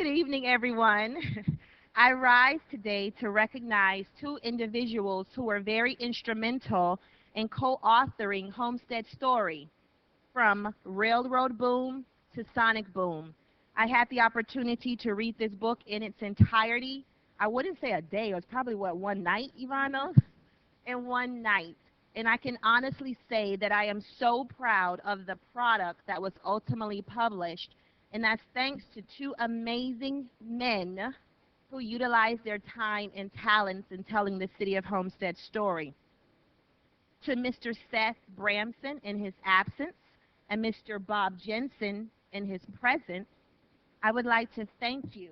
Good evening, everyone. I rise today to recognize two individuals who were very instrumental in co-authoring Homestead Story, from railroad boom to sonic boom. I had the opportunity to read this book in its entirety. I wouldn't say a day. It was probably, what, one night, Ivana? In one night. And I can honestly say that I am so proud of the product that was ultimately published, and that's thanks to two amazing men who utilized their time and talents in telling the City of Homestead story. To Mr. Seth Bramson in his absence and Mr. Bob Jensen in his presence, I would like to thank you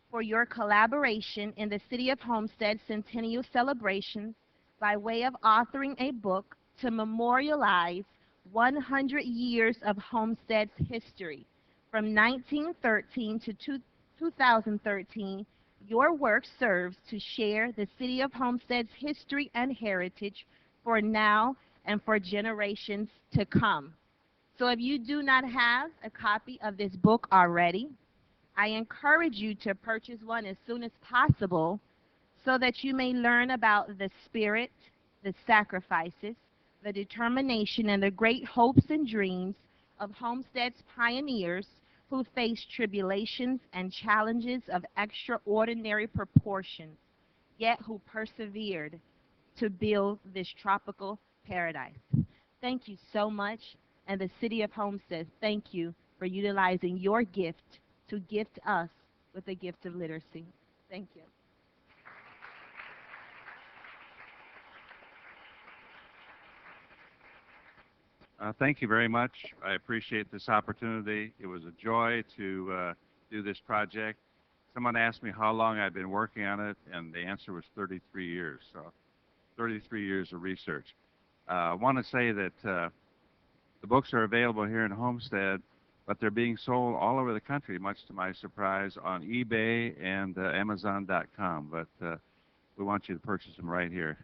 for your collaboration in the City of Homestead Centennial celebrations by way of authoring a book to memorialize 100 years of Homestead's history. From 1913 to 2013, your work serves to share the City of Homestead's history and heritage for now and for generations to come. So if you do not have a copy of this book already, I encourage you to purchase one as soon as possible so that you may learn about the spirit, the sacrifices, the determination, and the great hopes and dreams of Homestead's pioneers who faced tribulations and challenges of extraordinary proportions, yet who persevered to build this tropical paradise. Thank you so much, and the City of Homestead, thank you for utilizing your gift to gift us with the gift of literacy. Thank you. Thank you very much. I appreciate this opportunity. It was a joy to do this project. Someone asked me how long I've been working on it, and the answer was 33 years. So 33 years of research. I want to say that the books are available here in Homestead, but they're being sold all over the country, much to my surprise, on eBay and Amazon.com. But we want you to purchase them right here.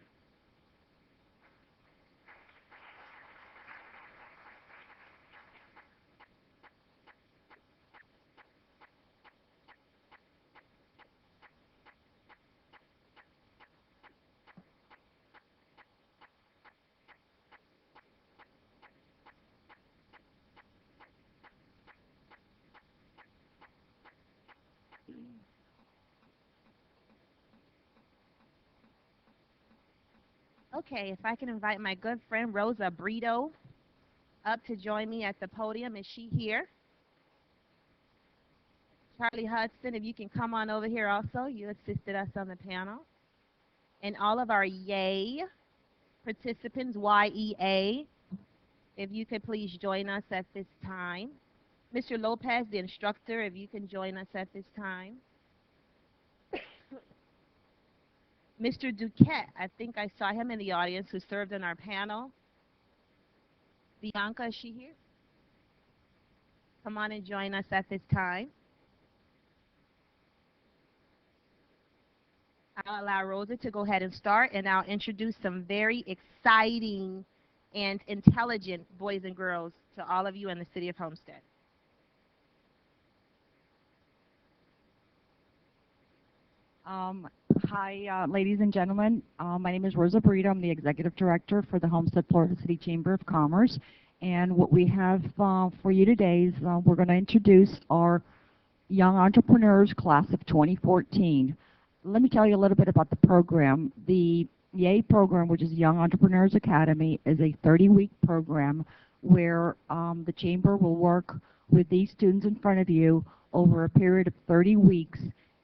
Okay, if I can invite my good friend Rosa Brito up to join me at the podium. Is she here? Charlie Hudson, if you can come on over here also. You assisted us on the panel. And all of our YAY participants, Y-E-A, if you could please join us at this time. Mr. Lopez, the instructor, if you can join us at this time. Mr. Duquette, I think I saw him in the audience, who served on our panel. Bianca, is she here? Come on and join us at this time. I'll allow Rosa to go ahead and start, and I'll introduce some very exciting and intelligent boys and girls to all of you in the City of Homestead. Hi, ladies and gentlemen. My name is Rosa Brito. I'm the Executive Director for the Homestead Florida City Chamber of Commerce. And what we have for you today is we're going to introduce our Young Entrepreneurs Class of 2014. Let me tell you a little bit about the program. The YAY program, which is Young Entrepreneurs Academy, is a 30-week program where the Chamber will work with these students in front of you over a period of 30 weeks,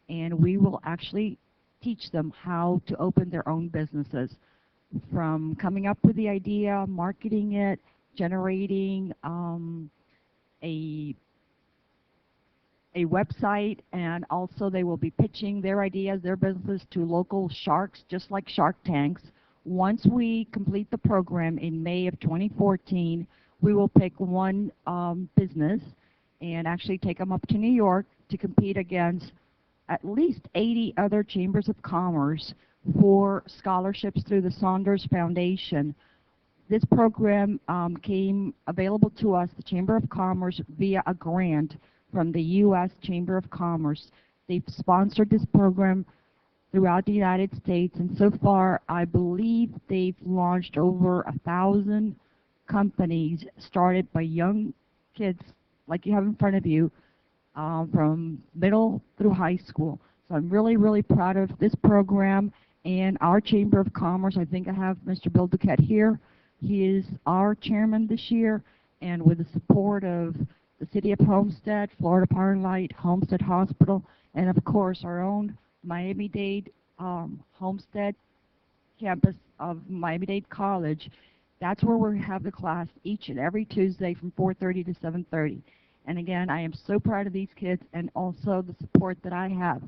and we will actually teach them how to open their own businesses, from coming up with the idea, marketing it, generating a website, and also they will be pitching their ideas, their businesses, to local sharks, just like Shark Tanks. Once we complete the program in May of 2014, we will pick one business and actually take them up to New York to compete against at least 80 other chambers of commerce for scholarships through the Saunders Foundation. This program came available to us, the Chamber of Commerce, via a grant from the U.S. Chamber of Commerce. They've sponsored this program throughout the United States, and so far, I believe they've launched over 1,000 companies started by young kids like you have in front of you, from middle through high school. So I'm really, really proud of this program and our Chamber of Commerce. I think I have Mr. Bill Duquette here. He is our chairman this year, and with the support of the City of Homestead, Florida Power and Light, Homestead Hospital, and of course our own Miami-Dade Homestead campus of Miami-Dade College. That's where we have the class each and every Tuesday from 4:30 to 7:30. And again, I am so proud of these kids and also the support that I have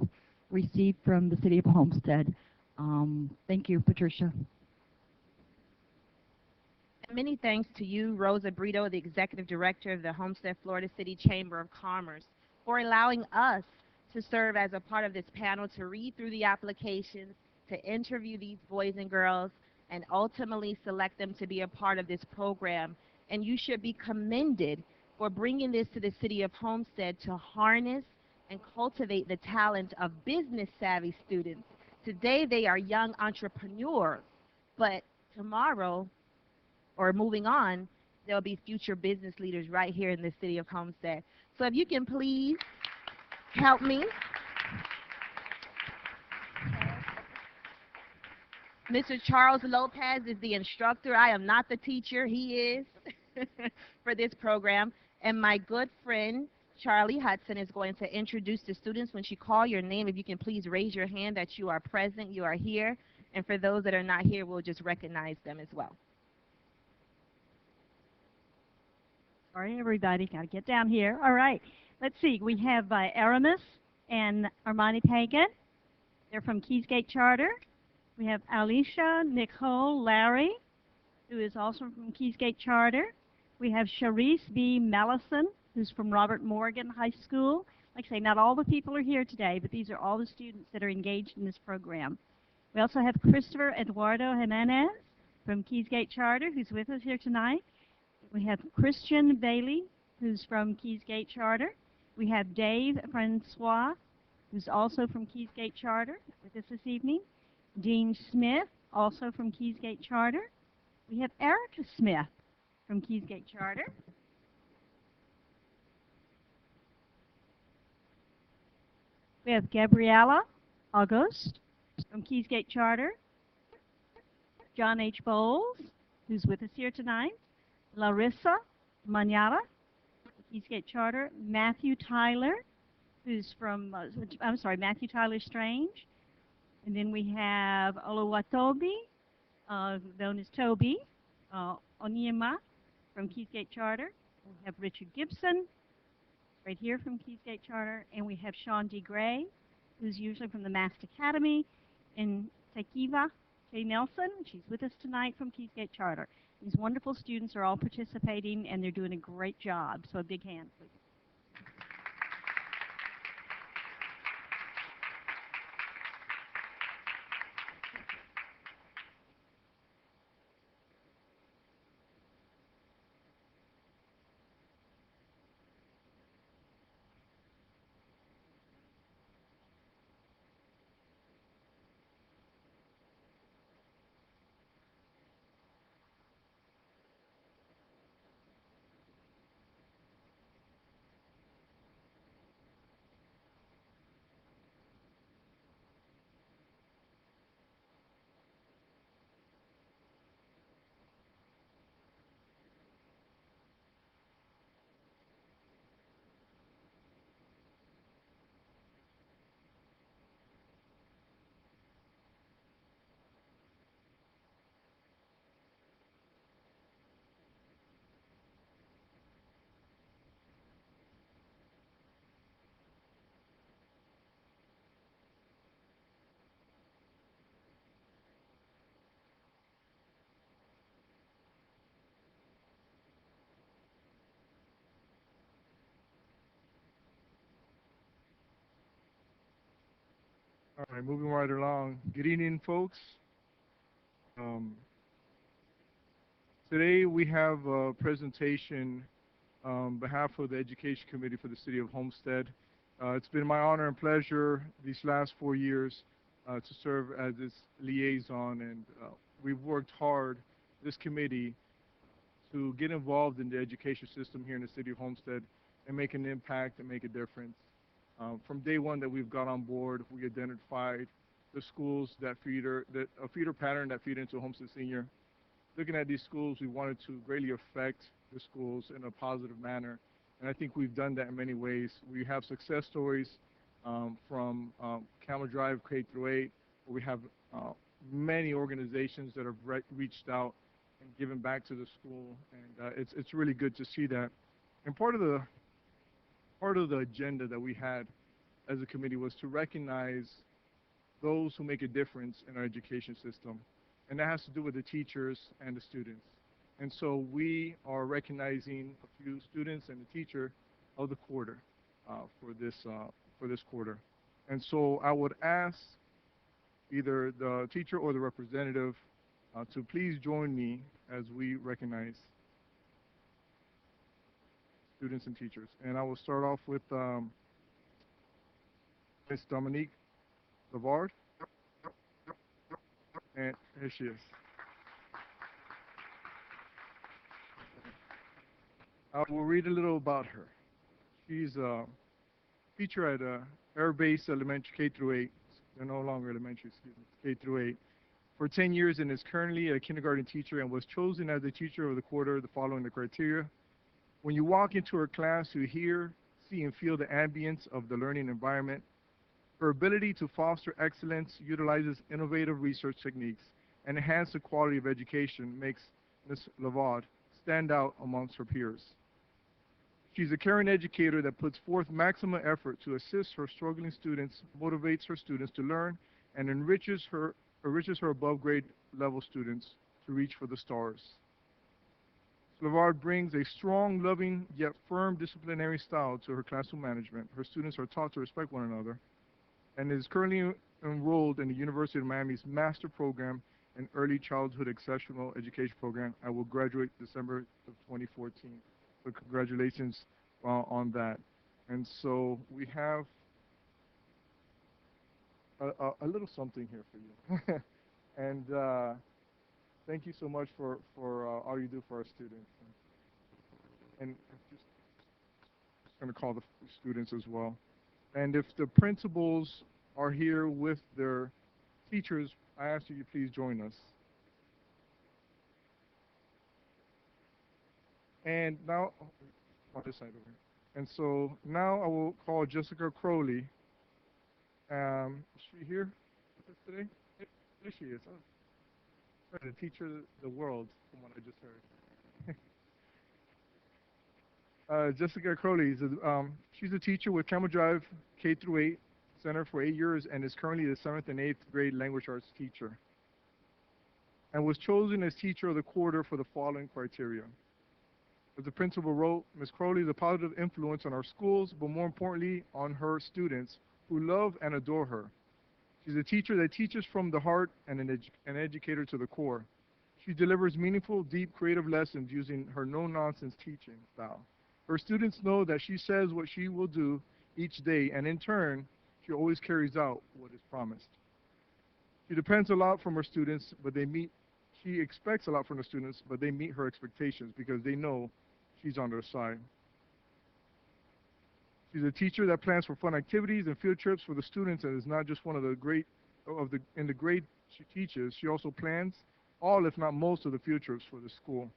received from the City of Homestead. Thank you, Patricia. Many thanks to you, Rosa Brito, the Executive Director of the Homestead Florida City Chamber of Commerce, for allowing us to serve as a part of this panel to read through the applications, to interview these boys and girls, and ultimately select them to be a part of this program. And you should be commended for bringing this to the City of Homestead to harness and cultivate the talent of business-savvy students. Today, they are young entrepreneurs, but tomorrow, or moving on, there'll be future business leaders right here in the City of Homestead. So if you can please help me. Mr. Charles Lopez is the instructor. I am not the teacher. He is for this program. And my good friend, Charlie Hudson, is going to introduce the students. When she calls your name, if you can please raise your hand that you are present, you are here. And for those that are not here, we'll just recognize them as well. Sorry, everybody. Got to get down here. All right. Let's see. We have Aramis and Armani Pagan. They're from Keysgate Charter. We have Alicia, Nicole, Larry, who is also from Keysgate Charter. We have Sharice B. Mellison, who's from Robert Morgan High School. Like I say, not all the people are here today, but these are all the students that are engaged in this program. We also have Christopher Eduardo Jimenez from Keysgate Charter, who's with us here tonight. We have Christian Bailey, who's from Keysgate Charter. We have Dave Francois, who's also from Keysgate Charter, with us this evening. Dean Smith, also from Keysgate Charter. We have Erica Smith from Keysgate Charter. We have Gabriella August from Keysgate Charter. John H. Bowles, who's with us here tonight. Larissa Manara, Keysgate Charter. Matthew Tyler, who's from, Matthew Tyler Strange. And then we have Oluwatobi, known as Toby, Onyema from Keysgate Charter. We have Richard Gibson, right here from Keysgate Charter. And we have Sean D. Gray, who's usually from the Mast Academy. And Takiva J. Nelson, she's with us tonight from Keysgate Charter. These wonderful students are all participating, and they're doing a great job. So a big hand, please. All right, moving right along. Good evening, folks. Today we have a presentation on behalf of the Education Committee for the City of Homestead. It's been my honor and pleasure these last 4 years to serve as its liaison, and we've worked hard, this committee, to get involved in the education system here in the City of Homestead and make an impact and make a difference. From day one that we've got on board, we identified the schools that a feeder pattern that feed into Homestead Senior. Looking at these schools, we wanted to greatly affect the schools in a positive manner, and I think we've done that in many ways. We have success stories from Camel Drive K through 8, where we have many organizations that have reached out and given back to the school, and it's really good to see that. And part of the agenda that we had as a committee was to recognize those who make a difference in our education system, and that has to do with the teachers and the students. And so we are recognizing a few students and the teacher of the quarter for this quarter. And so I would ask either the teacher or the representative to please join me as we recognize students and teachers. And I will start off with Ms. Dominique Lavard. And here she is. I will read a little about her. She's a teacher at Air Base Elementary K through 8. They're no longer elementary, excuse me, K through 8. For 10 years and is currently a kindergarten teacher and was chosen as the teacher of the quarter following the criteria. When you walk into her class, you hear, see, and feel the ambience of the learning environment. Her ability to foster excellence, utilizes innovative research techniques, and enhance the quality of education makes Ms. Lavard stand out amongst her peers. She's a caring educator that puts forth maximum effort to assist her struggling students, motivates her students to learn, and enriches her above grade level students to reach for the stars. Lavard brings a strong, loving, yet firm disciplinary style to her classroom management. Her students are taught to respect one another and is currently enrolled in the University of Miami's Master Program in Early Childhood Exceptional Education Program. I will graduate December of 2014. So congratulations on that. And so we have a little something here for you. And thank you so much for all you do for our students. And just going to call the students as well. And if the principals are here with their teachers, I ask you to please join us. And now, on this side over here. And so now I will call Jessica Crowley. Is she here with us today? There she is. Oh, sorry, to teach her the world from what I just heard. Jessica Crowley, she's a teacher with Camel Drive K through 8 Center for 8 years and is currently the 7th and 8th grade language arts teacher. And was chosen as teacher of the quarter for the following criteria. As the principal wrote, Ms. Crowley is a positive influence on our schools, but more importantly, on her students who love and adore her. She's a teacher that teaches from the heart and an educator to the core. She delivers meaningful, deep, creative lessons using her no-nonsense teaching style. Her students know that she says what she will do each day, and in turn, she always carries out what is promised. She depends a lot from her students, but she expects a lot from the students, but they meet her expectations because they know she's on their side. She's a teacher that plans for fun activities and field trips for the students, and is not just one of the in the grade she teaches. She also plans all, if not most, of the field trips for the school.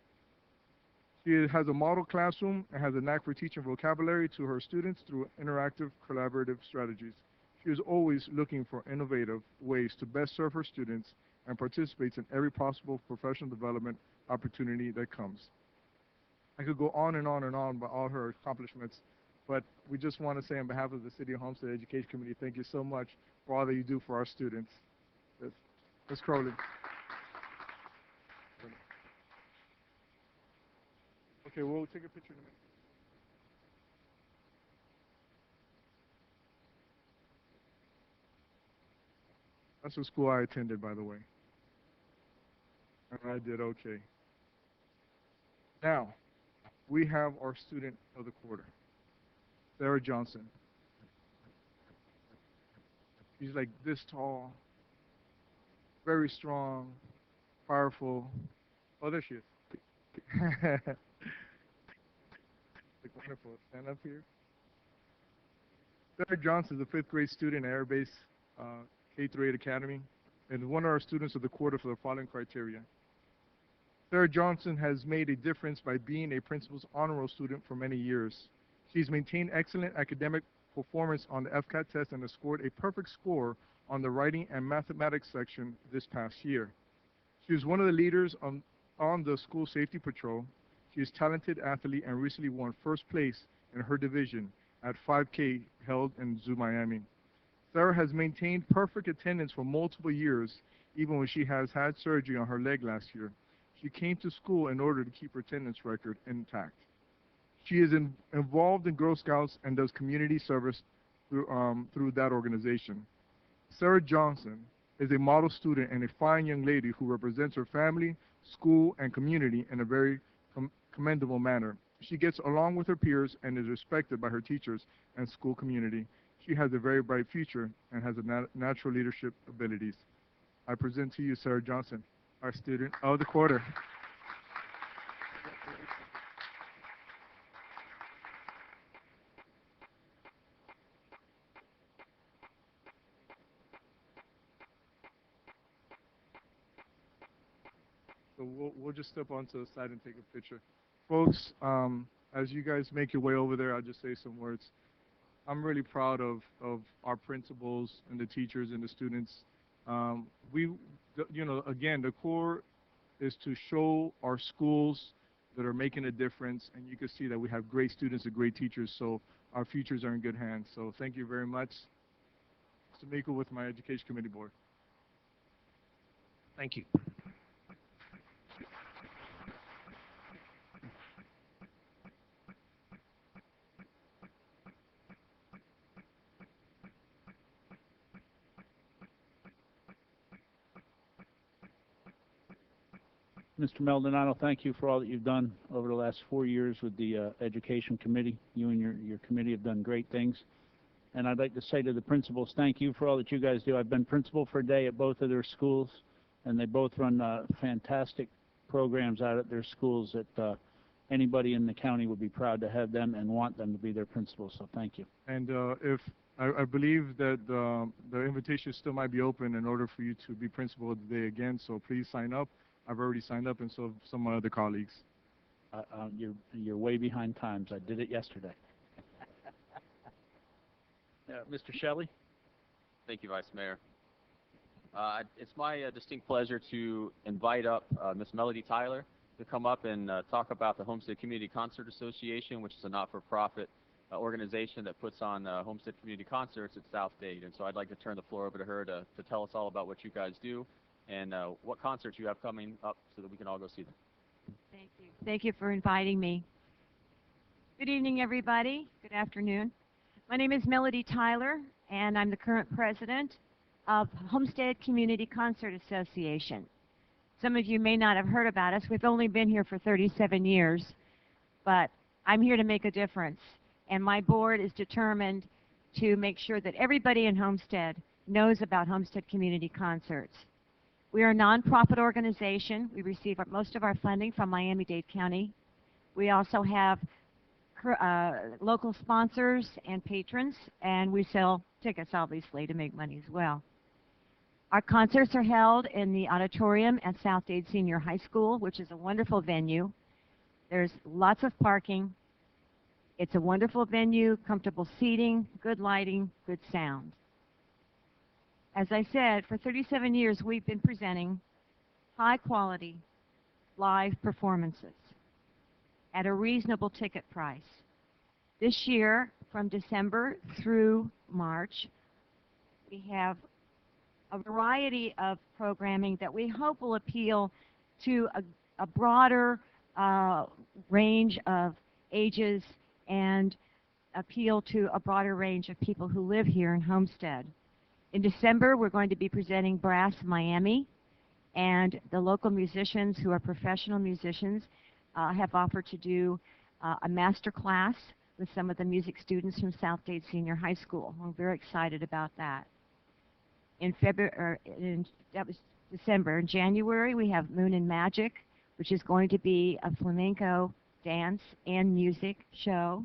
She has a model classroom and has a knack for teaching vocabulary to her students through interactive, collaborative strategies. She is always looking for innovative ways to best serve her students and participates in every possible professional development opportunity that comes. I could go on and on and on about all her accomplishments, but we just want to say on behalf of the City of Homestead Education Committee, thank you so much for all that you do for our students. Ms. Crowley. Okay, we'll take a picture in a minute. That's the school I attended, by the way. And I did okay. Now, we have our student of the quarter, Sarah Johnson. She's like this tall, very strong, powerful. Oh, there she is. Like, wonderful. Stand up here. Sarah Johnson is a fifth grade student at Air Base K-8 Academy and one of our students of the quarter for the following criteria. Sarah Johnson has made a difference by being a principal's honor roll student for many years. She's maintained excellent academic performance on the FCAT test and has scored a perfect score on the writing and mathematics section this past year. She is one of the leaders on the school safety patrol. She is a talented athlete and recently won first place in her division at 5K held in Zoo, Miami. Sarah has maintained perfect attendance for multiple years, even when she has had surgery on her leg last year. She came to school in order to keep her attendance record intact. She is involved in Girl Scouts and does community service through that organization. Sarah Johnson is a model student and a fine young lady who represents her family, school, and community in a very commendable manner. She gets along with her peers and is respected by her teachers and school community. She has a very bright future and has natural leadership abilities. I present to you Sarah Johnson, our student of the quarter. So we'll just step onto the side and take a picture. Folks, as you guys make your way over there, I'll just say some words. I'm really proud of our principals and the teachers and the students. Again, the core is to show our schools that are making a difference, and you can see that we have great students and great teachers, so our futures are in good hands. So thank you very much. Samiko with my Education Committee Board. Thank you. Mr. Maldonado, thank you for all that you've done over the last 4 years with the Education Committee. You and your committee have done great things. And I'd like to say to the principals, thank you for all that you guys do. I've been principal for a day at both of their schools, and they both run fantastic programs out at their schools that anybody in the county would be proud to have them and want them to be their principals. So thank you. And if I believe that the invitation still might be open in order for you to be principal of the day again, so please sign up. I've already signed up, and so have some of my other colleagues. You're way behind times. I did it yesterday. Mr. Shelley? Thank you, Vice Mayor. It's my distinct pleasure to invite up Miss Melody Tyler to come up and talk about the Homestead Community Concert Association, which is a not-for-profit organization that puts on Homestead Community Concerts at South Dade. And so I'd like to turn the floor over to her to tell us all about what you guys do and what concerts you have coming up so that we can all go see them. Thank you. Thank you for inviting me. Good evening, everybody. Good afternoon. My name is Melody Tyler, and I'm the current president of Homestead Community Concert Association. Some of you may not have heard about us. We've only been here for 37 years, but I'm here to make a difference. And my board is determined to make sure that everybody in Homestead knows about Homestead Community Concerts. We are a nonprofit organization. We receive most of our funding from Miami-Dade County. We also have local sponsors and patrons, and we sell tickets, obviously, to make money as well. Our concerts are held in the auditorium at South Dade Senior High School, which is a wonderful venue. There's lots of parking. It's a wonderful venue, comfortable seating, good lighting, good sound. As I said, for 37 years, we've been presenting high-quality live performances at a reasonable ticket price. This year, from December through March, we have a variety of programming that we hope will appeal to a broader range of ages and appeal to a broader range of people who live here in Homestead. In December, we're going to be presenting Brass Miami, and the local musicians who are professional musicians have offered to do a master class with some of the music students from Southgate Senior High School. We're very excited about that. That was December. In January, we have Moon and Magic, which is going to be a flamenco dance and music show.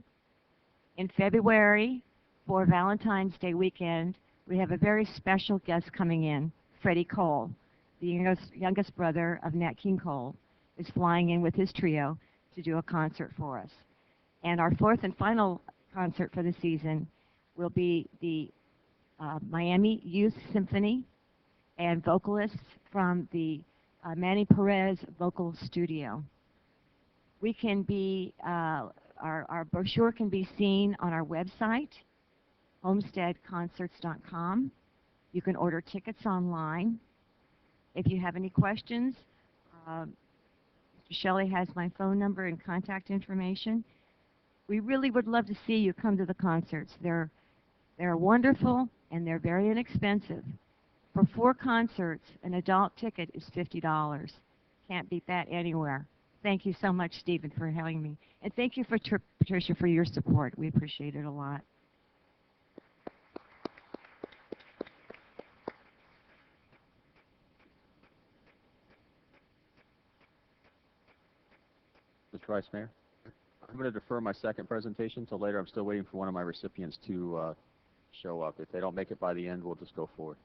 In February, for Valentine's Day weekend, we have a very special guest coming in, Freddie Cole, the youngest brother of Nat King Cole, is flying in with his trio to do a concert for us. And our fourth and final concert for the season will be the Miami Youth Symphony and vocalists from the Manny Perez Vocal Studio. We can be, our brochure can be seen on our website, homesteadconcerts.com. You can order tickets online. If you have any questions, Mr. Shelley has my phone number and contact information. We really would love to see you come to the concerts. They're wonderful and they're very inexpensive. For 4 concerts, an adult ticket is $50. Can't beat that anywhere. Thank you so much, Stephen, for having me. And thank you, Patricia, for your support. We appreciate it a lot. Mr. Vice Mayor, I'm going to defer my second presentation until later. I'm still waiting for one of my recipients to show up. If they don't make it by the end, we'll just go forward.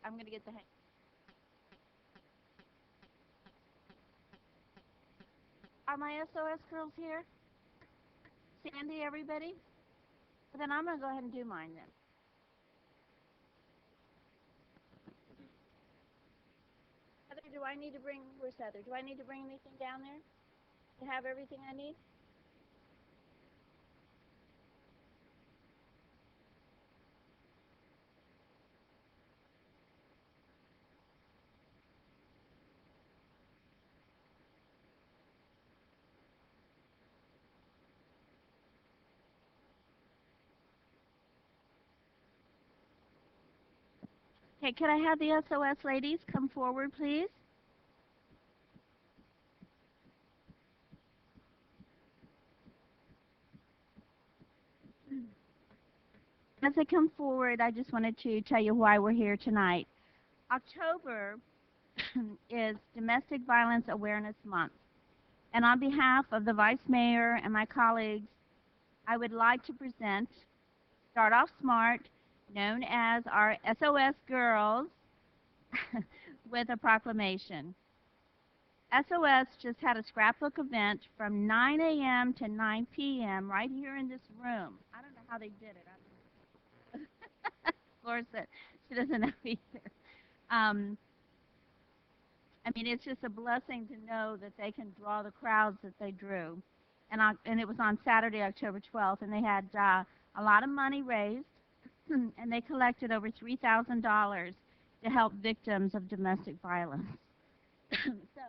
I'm gonna get the hang. Are my SOS girls here? Sandy, everybody? Well, then I'm gonna go ahead and do mine then. Heather, do I need to bring? Where's Heather? Do I need to bring anything down there to have everything I need? Okay, could I have the SOS ladies come forward, please? As they come forward, I just wanted to tell you why we're here tonight. October is Domestic Violence Awareness Month. And on behalf of the Vice Mayor and my colleagues, I would like to present Start Off Smart, known as our SOS Girls, with a proclamation. SOS just had a scrapbook event from 9 a.m. to 9 p.m. right here in this room. I don't know how they did it. Laura said she doesn't know either. I mean, it's just a blessing to know that they can draw the crowds that they drew. And it was on Saturday, October 12th, and they had a lot of money raised, and they collected over $3,000 to help victims of domestic violence. So,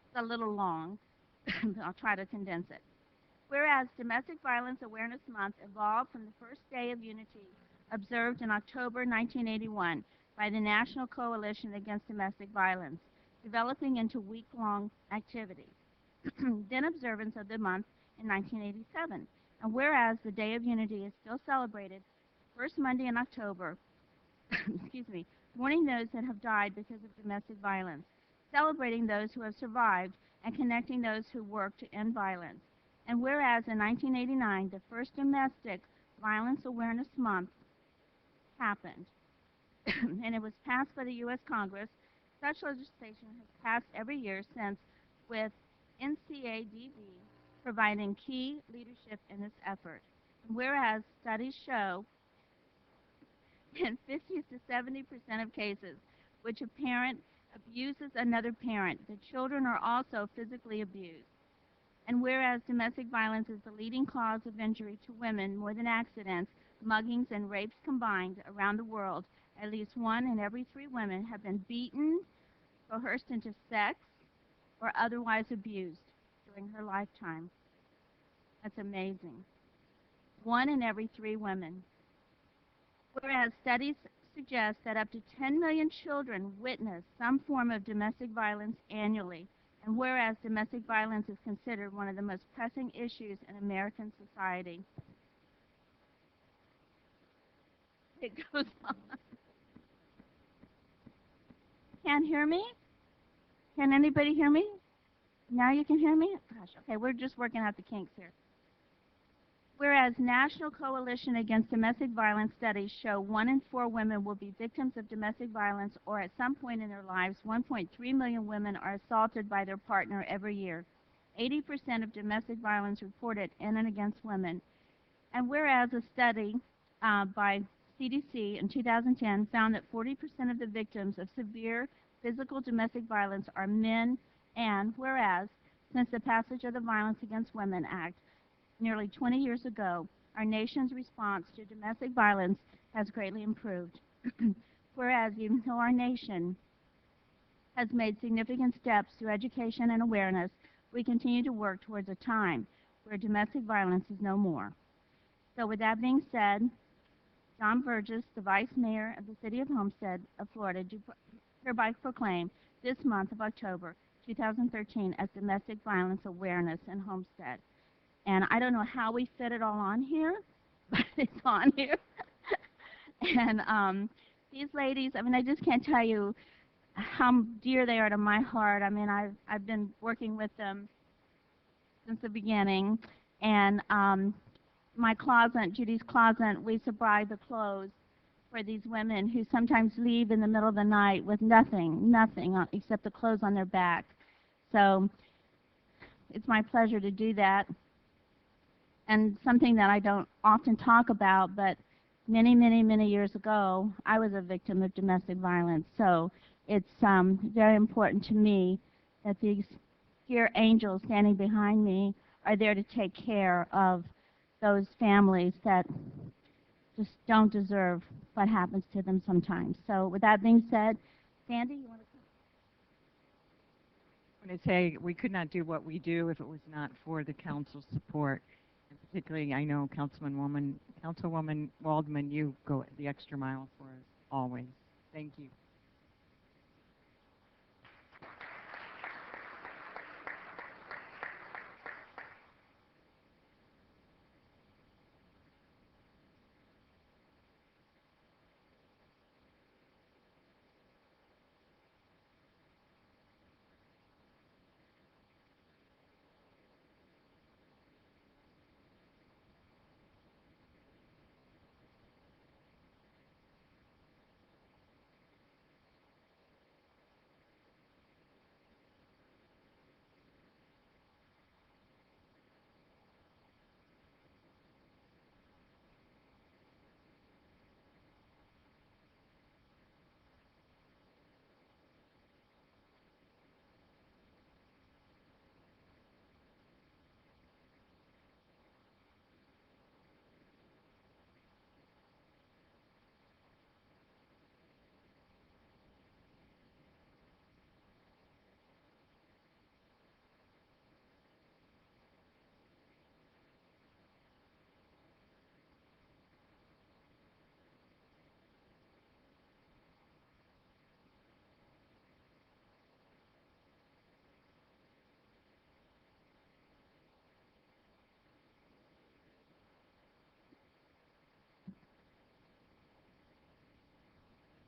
it's a little long. I'll try to condense it. Whereas Domestic Violence Awareness Month evolved from the first day of unity observed in October 1981 by the National Coalition Against Domestic Violence, developing into week-long activities. Then observance of the month in 1987. And whereas the Day of Unity is still celebrated first Monday in October, excuse me, mourning those that have died because of domestic violence, celebrating those who have survived, and connecting those who work to end violence. And whereas in 1989, the first Domestic Violence Awareness Month happened, and it was passed by the U.S. Congress, such legislation has passed every year since, with NCADV providing key leadership in this effort. And whereas studies show in 50 to 70% of cases which a parent abuses another parent, the children are also physically abused. And whereas domestic violence is the leading cause of injury to women more than accidents, muggings, and rapes combined around the world, at least 1 in every 3 women have been beaten, coerced into sex, or otherwise abused during her lifetime. That's amazing. 1 in every 3 women. Whereas studies suggest that up to 10 million children witness some form of domestic violence annually, and whereas domestic violence is considered one of the most pressing issues in American society. It goes on. Can't hear me? Can anybody hear me? Now you can hear me? Gosh, okay, we're just working out the kinks here. Whereas National Coalition Against Domestic Violence studies show 1 in 4 women will be victims of domestic violence, or at some point in their lives, 1.3 million women are assaulted by their partner every year. 80% of domestic violence reported in and against women. And whereas a study by CDC in 2010 found that 40% of the victims of severe physical domestic violence are men, and whereas since the passage of the Violence Against Women Act nearly 20 years ago, our nation's response to domestic violence has greatly improved. Whereas even though our nation has made significant steps through education and awareness, we continue to work towards a time where domestic violence is no more. So with that being said, John Burgess, the Vice Mayor of the City of Homestead of Florida, do hereby proclaim this month of October 2013 as Domestic Violence Awareness in Homestead. And I don't know how we fit it all on here, but it's on here. And these ladies, I mean, I just can't tell you how dear they are to my heart. I mean, I've been working with them since the beginning. And my closet, Judy's closet, we supply the clothes for these women who sometimes leave in the middle of the night with nothing except the clothes on their back. So it's my pleasure to do that. And something that I don't often talk about, but many, many, many years ago, I was a victim of domestic violence. So it's very important to me that these dear angels standing behind me are there to take care of those families that just don't deserve what happens to them sometimes. So with that being said, Sandy, you want to? I want to say we could not do what we do if it was not for the council's support. And particularly, I know Councilwoman Waldman, you go the extra mile for us always. Thank you.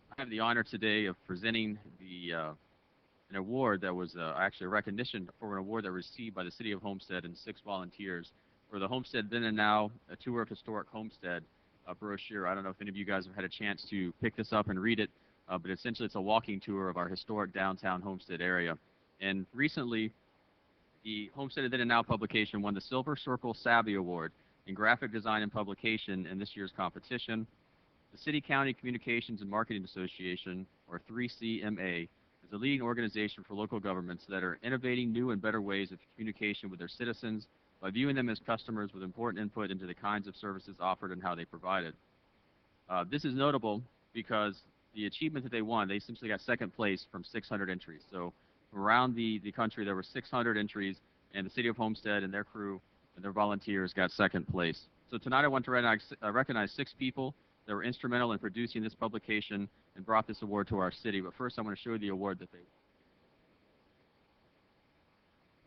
I have the honor today of presenting an award that was actually a recognition for an award that was received by the City of Homestead and 6 volunteers for the Homestead Then and Now, a Tour of Historic Homestead brochure. I don't know if any of you guys have had a chance to pick this up and read it, but essentially it's a walking tour of our historic downtown Homestead area. And recently, the Homestead Then and Now publication won the Silver Circle Savvy Award in Graphic Design and Publication in this year's competition. The City County Communications and Marketing Association, or 3CMA, is a leading organization for local governments that are innovating new and better ways of communication with their citizens by viewing them as customers with important input into the kinds of services offered and how they provide it. This is notable because the achievement that they won, they essentially got second place from 600 entries. So from around the country, there were 600 entries, and the City of Homestead and their crew and their volunteers got second place. So tonight I want to recognize 6 people that were instrumental in producing this publication and brought this award to our city. But first I want to show you the award that they won.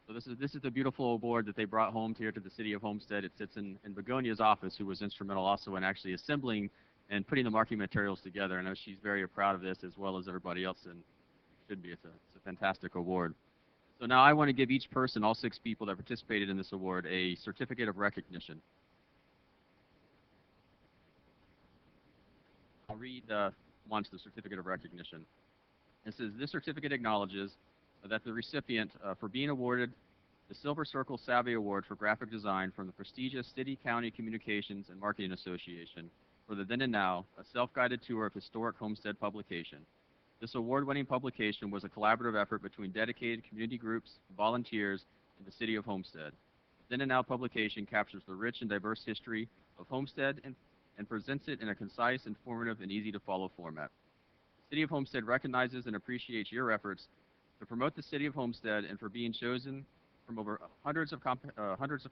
So this is the beautiful award that they brought home here to the city of Homestead. It sits in Begonia's office, who was instrumental also in actually assembling and putting the marketing materials together. I know she's very proud of this, as well as everybody else, and should be. It's a fantastic award. So now I want to give each person, all 6 people that participated in this award, a certificate of recognition. I'll read once the certificate of recognition. It says, this certificate acknowledges that the recipient for being awarded the Silver Circle Savvy Award for Graphic Design from the prestigious City County Communications and Marketing Association for the Then and Now, a self-guided tour of historic Homestead publication. This award-winning publication was a collaborative effort between dedicated community groups, volunteers, and the city of Homestead. The Then and Now publication captures the rich and diverse history of Homestead and presents it in a concise, informative, and easy-to-follow format. The city of Homestead recognizes and appreciates your efforts to promote the city of Homestead and for being chosen from over hundreds of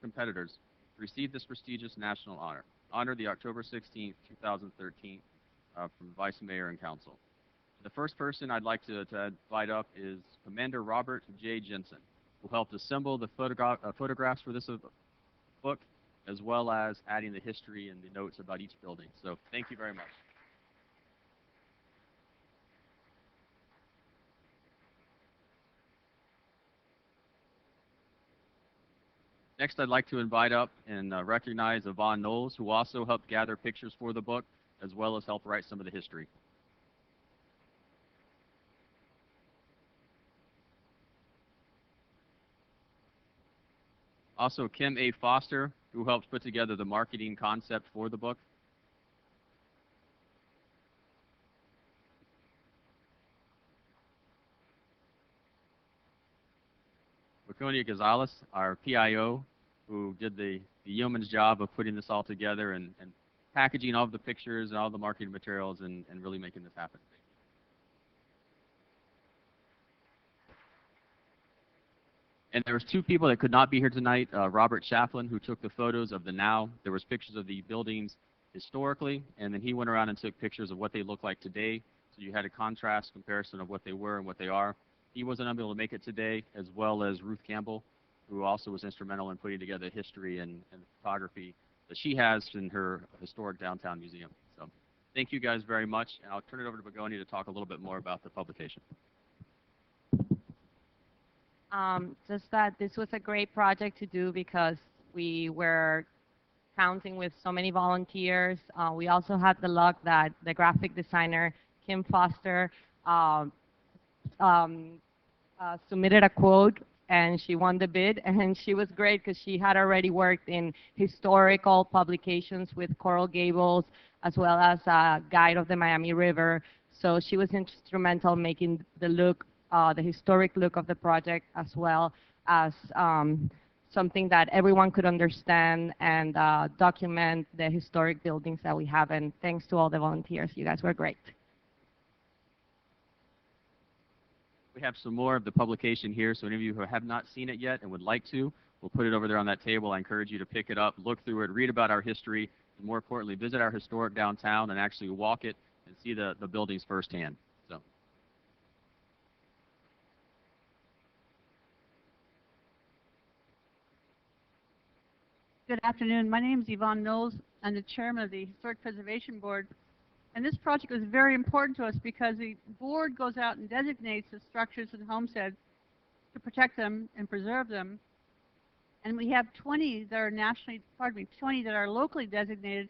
competitors to receive this prestigious national honor. Honor the October 16th, 2013, from Vice Mayor and Council. The first person I'd like to invite up is Commander Robert J. Jensen, who helped assemble the photographs for this book, as well as adding the history and the notes about each building. So thank you very much. Next, I'd like to invite up and recognize Yvonne Knowles, who also helped gather pictures for the book, as well as help write some of the history. Also, Kim A. Foster, who helped put together the marketing concept for the book. Waconia Gonzalez, our PIO, who did the yeoman's job of putting this all together and packaging all of the pictures and all the marketing materials and really making this happen. And there was 2 people that could not be here tonight. Robert Chaplin, who took the photos of the now. There was pictures of the buildings historically, and then he went around and took pictures of what they look like today. So you had a contrast comparison of what they were and what they are. He wasn't able to make it today, as well as Ruth Campbell, who also was instrumental in putting together history and photography that she has in her historic downtown museum. So thank you guys very much, and I'll turn it over to Begonia to talk a little bit more about the publication. Just that this was a great project to do because we were counting with so many volunteers. We also had the luck that the graphic designer, Kim Foster, submitted a quote and she won the bid, and she was great because she had already worked in historical publications with Coral Gables as well as a guide of the Miami River. So she was instrumental in making the look, the historic look of the project, as well as something that everyone could understand and document the historic buildings that we have. And thanks to all the volunteers. You guys were great. We have some more of the publication here, so any of you who have not seen it yet and would like to, we'll put it over there on that table. I encourage you to pick it up, look through it, read about our history, and more importantly, visit our historic downtown and actually walk it and see the buildings firsthand. So. Good afternoon. My name is Yvonne Knowles. I'm the chairman of the Historic Preservation Board. And this project was very important to us because the board goes out and designates the structures in Homestead to protect them and preserve them. And we have 20 that are 20 that are locally designated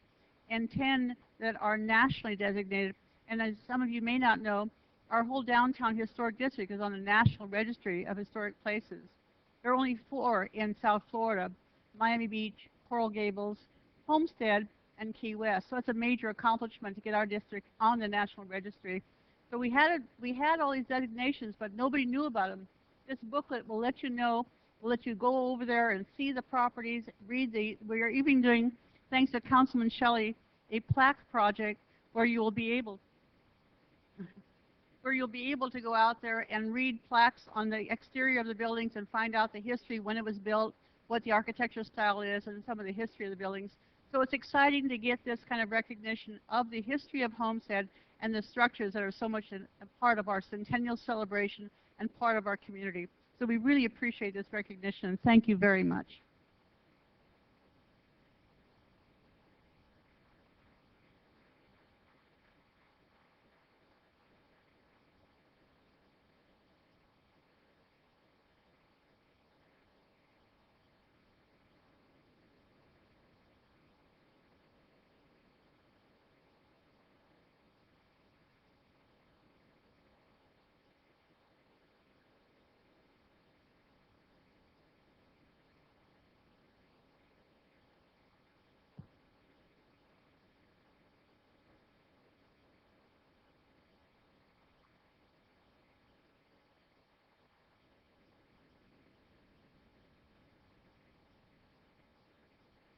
and 10 that are nationally designated. And as some of you may not know, our whole downtown historic district is on the National Registry of Historic Places. There are only 4 in South Florida: Miami Beach, Coral Gables, Homestead, and Key West. So it's a major accomplishment to get our district on the National Registry. So we had all these designations, but nobody knew about them. This booklet will let you know, will let you go over there and see the properties, we are even doing, thanks to Councilman Shelley, a plaque project where you will be able to go out there and read plaques on the exterior of the buildings and find out the history, when it was built, what the architectural style is, and some of the history of the buildings. So it's exciting to get this kind of recognition of the history of Homestead and the structures that are so much a part of our centennial celebration and part of our community. So we really appreciate this recognition, and thank you very much.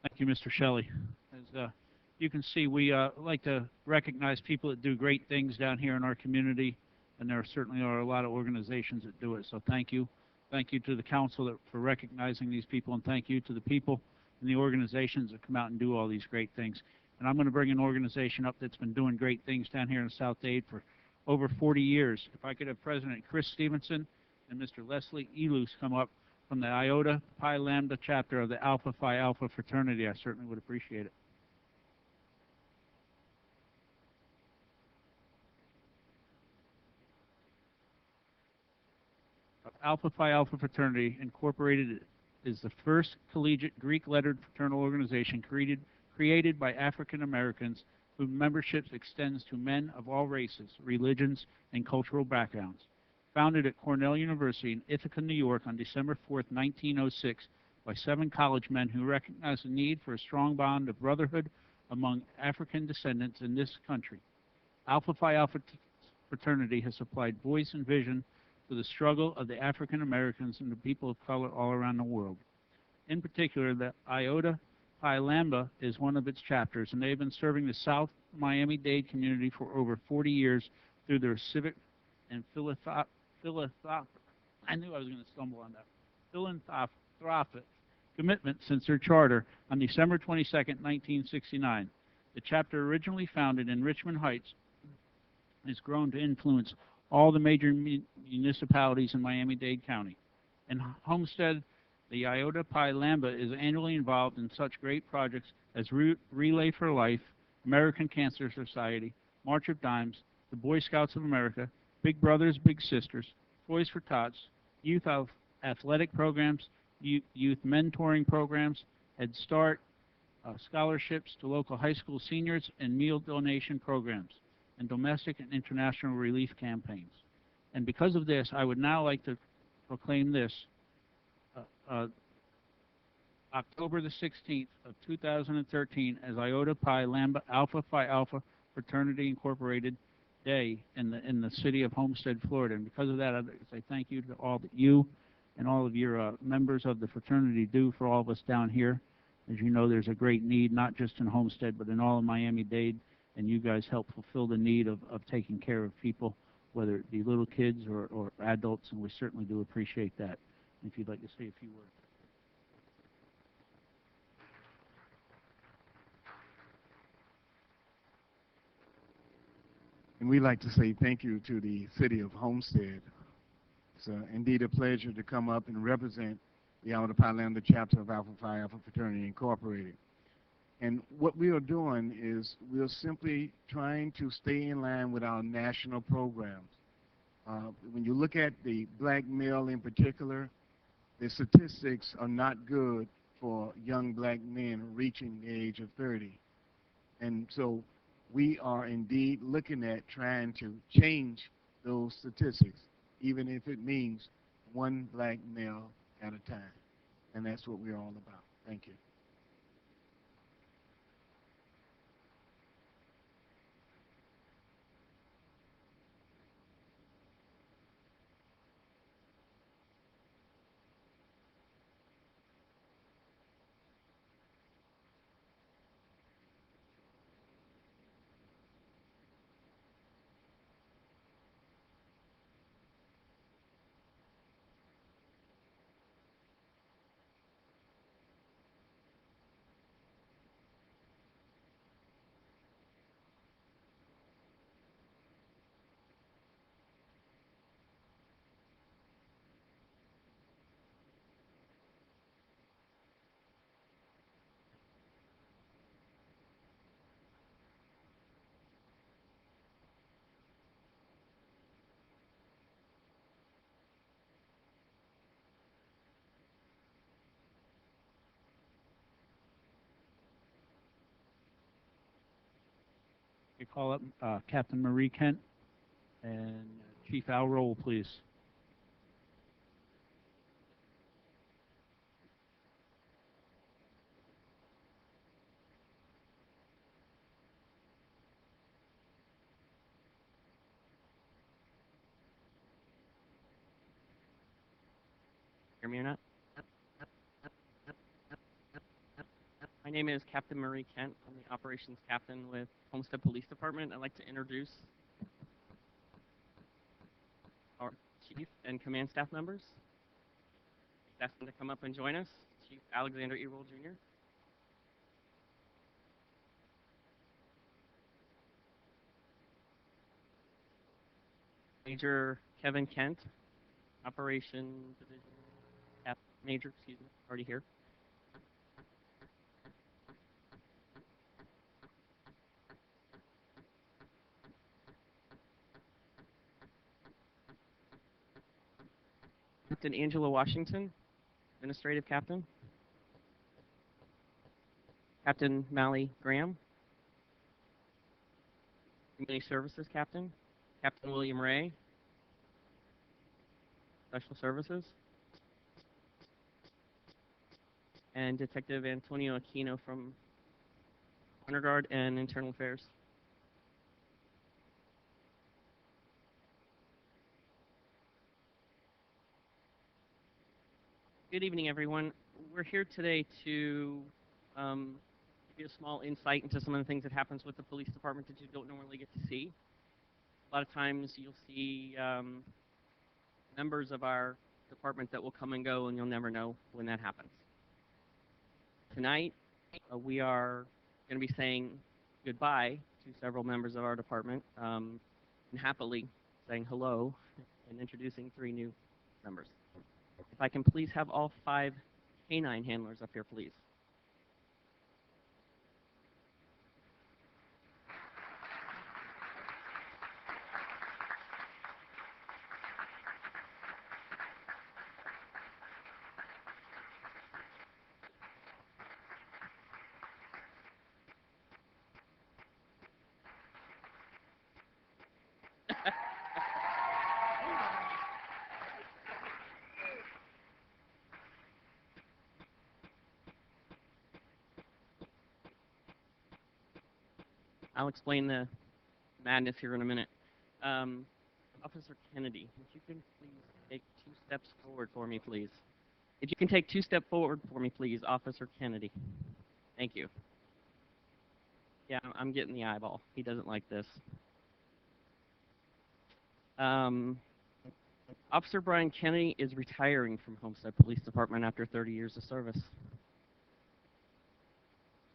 Thank you, Mr. Shelley. As you can see, we like to recognize people that do great things down here in our community, and there certainly are a lot of organizations that do it. So thank you. Thank you to the council for recognizing these people, and thank you to the people and the organizations that come out and do all these great things. And I'm going to bring an organization up that's been doing great things down here in South Dade for over 40 years. If I could have President Chris Stevenson and Mr. Leslie Elus come up from the Iota Pi Lambda chapter of the Alpha Phi Alpha fraternity, I certainly would appreciate it. Alpha Phi Alpha fraternity Incorporated is the first collegiate Greek-lettered fraternal organization created by African Americans whose membership extends to men of all races, religions, and cultural backgrounds. Founded at Cornell University in Ithaca, New York on December 4, 1906, by 7 college men who recognized the need for a strong bond of brotherhood among African descendants in this country. Alpha Phi Alpha fraternity has supplied voice and vision to the struggle of the African Americans and the people of color all around the world. In particular, the Iota Pi Lambda is one of its chapters, and they have been serving the South Miami-Dade community for over 40 years through their civic and philanthropic commitment since their charter on December 22, 1969. The chapter, originally founded in Richmond Heights, has grown to influence all the major municipalities in Miami-Dade County. In Homestead, the Iota Pi Lambda is annually involved in such great projects as Relay for Life, American Cancer Society, March of Dimes, the Boy Scouts of America, Big Brothers Big Sisters, Toys for Tots, youth athletic programs, youth mentoring programs, Head Start, scholarships to local high school seniors, and meal donation programs, and domestic and international relief campaigns. And because of this, I would now like to proclaim this October the 16th of 2013 as Iota Pi Lambda Alpha Phi Alpha Fraternity Incorporated Day in the city of Homestead, Florida. And because of that, I'd like to say thank you to all that you and all of your members of the fraternity do for all of us down here. As you know, there's a great need, not just in Homestead, but in all of Miami-Dade, and you guys help fulfill the need of taking care of people, whether it be little kids or adults, and we certainly do appreciate that. If you'd like to say a few words. And we'd like to say thank you to the city of Homestead. It's indeed a pleasure to come up and represent the Iota Pi Lambda chapter of Alpha Phi Alpha Fraternity Incorporated. And what we are doing is we are simply trying to stay in line with our national programs. When you look at the black male in particular, the statistics are not good for young black men reaching the age of 30. And so we are indeed looking at trying to change those statistics, even if it means one black male at a time. And that's what we're all about. Thank you. We call up Captain Marie Kent and Chief Al Roll, please. Hear me or not? My name is Captain Marie Kent. I'm the operations captain with Homestead Police Department. I'd like to introduce our chief and command staff members. Ask them to come up and join us. Chief Alexander E. Roll Jr. Major Kevin Kent, Operation Division Major, excuse me, already here. Captain Angela Washington, Administrative Captain. Captain Mally Graham, Community Services Captain. Captain William Ray, Special Services. And Detective Antonio Aquino from Honor Guard and Internal Affairs. Good evening, everyone. We're here today to give you a small insight into some of the things that happens with the police department that you don't normally get to see. A lot of times you'll see members of our department that will come and go, and you'll never know when that happens. Tonight, we are going to be saying goodbye to several members of our department, and happily saying hello and introducing 3 new members. If I can please have all 5 canine handlers up here, please. I'll explain the madness here in a minute. Officer Kennedy, if you can please take 2 steps forward for me, please. If you can take 2 steps forward for me, please, Officer Kennedy. Thank you. Yeah, I'm getting the eyeball. He doesn't like this. Officer Brian Kennedy is retiring from Homestead Police Department after 30 years of service.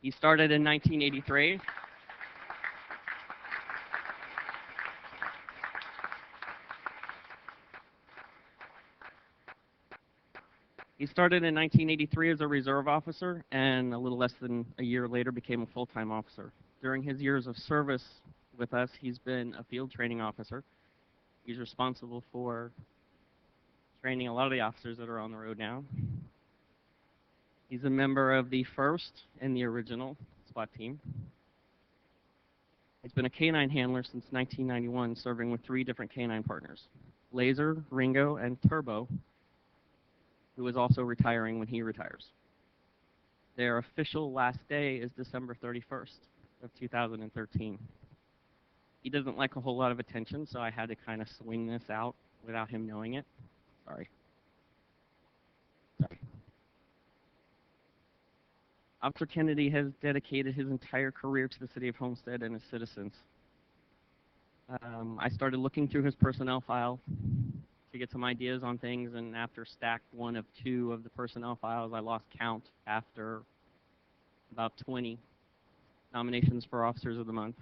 He started in 1983. He started in 1983 as a reserve officer, and a little less than a year later became a full-time officer. During his years of service with us, he's been a field training officer. He's responsible for training a lot of the officers that are on the road now. He's a member of the first and the original SWAT team. He's been a canine handler since 1991, serving with 3 different canine partners, Laser, Ringo, and Turbo, who is also retiring when he retires. Their official last day is December 31st of 2013. He doesn't like a whole lot of attention, so I had to kind of swing this out without him knowing it. Sorry. Officer Kennedy has dedicated his entire career to the city of Homestead and its citizens. I started looking through his personnel file to get some ideas on things, and after stack 1 of 2 of the personnel files, I lost count after about 20 nominations for Officers of the Month.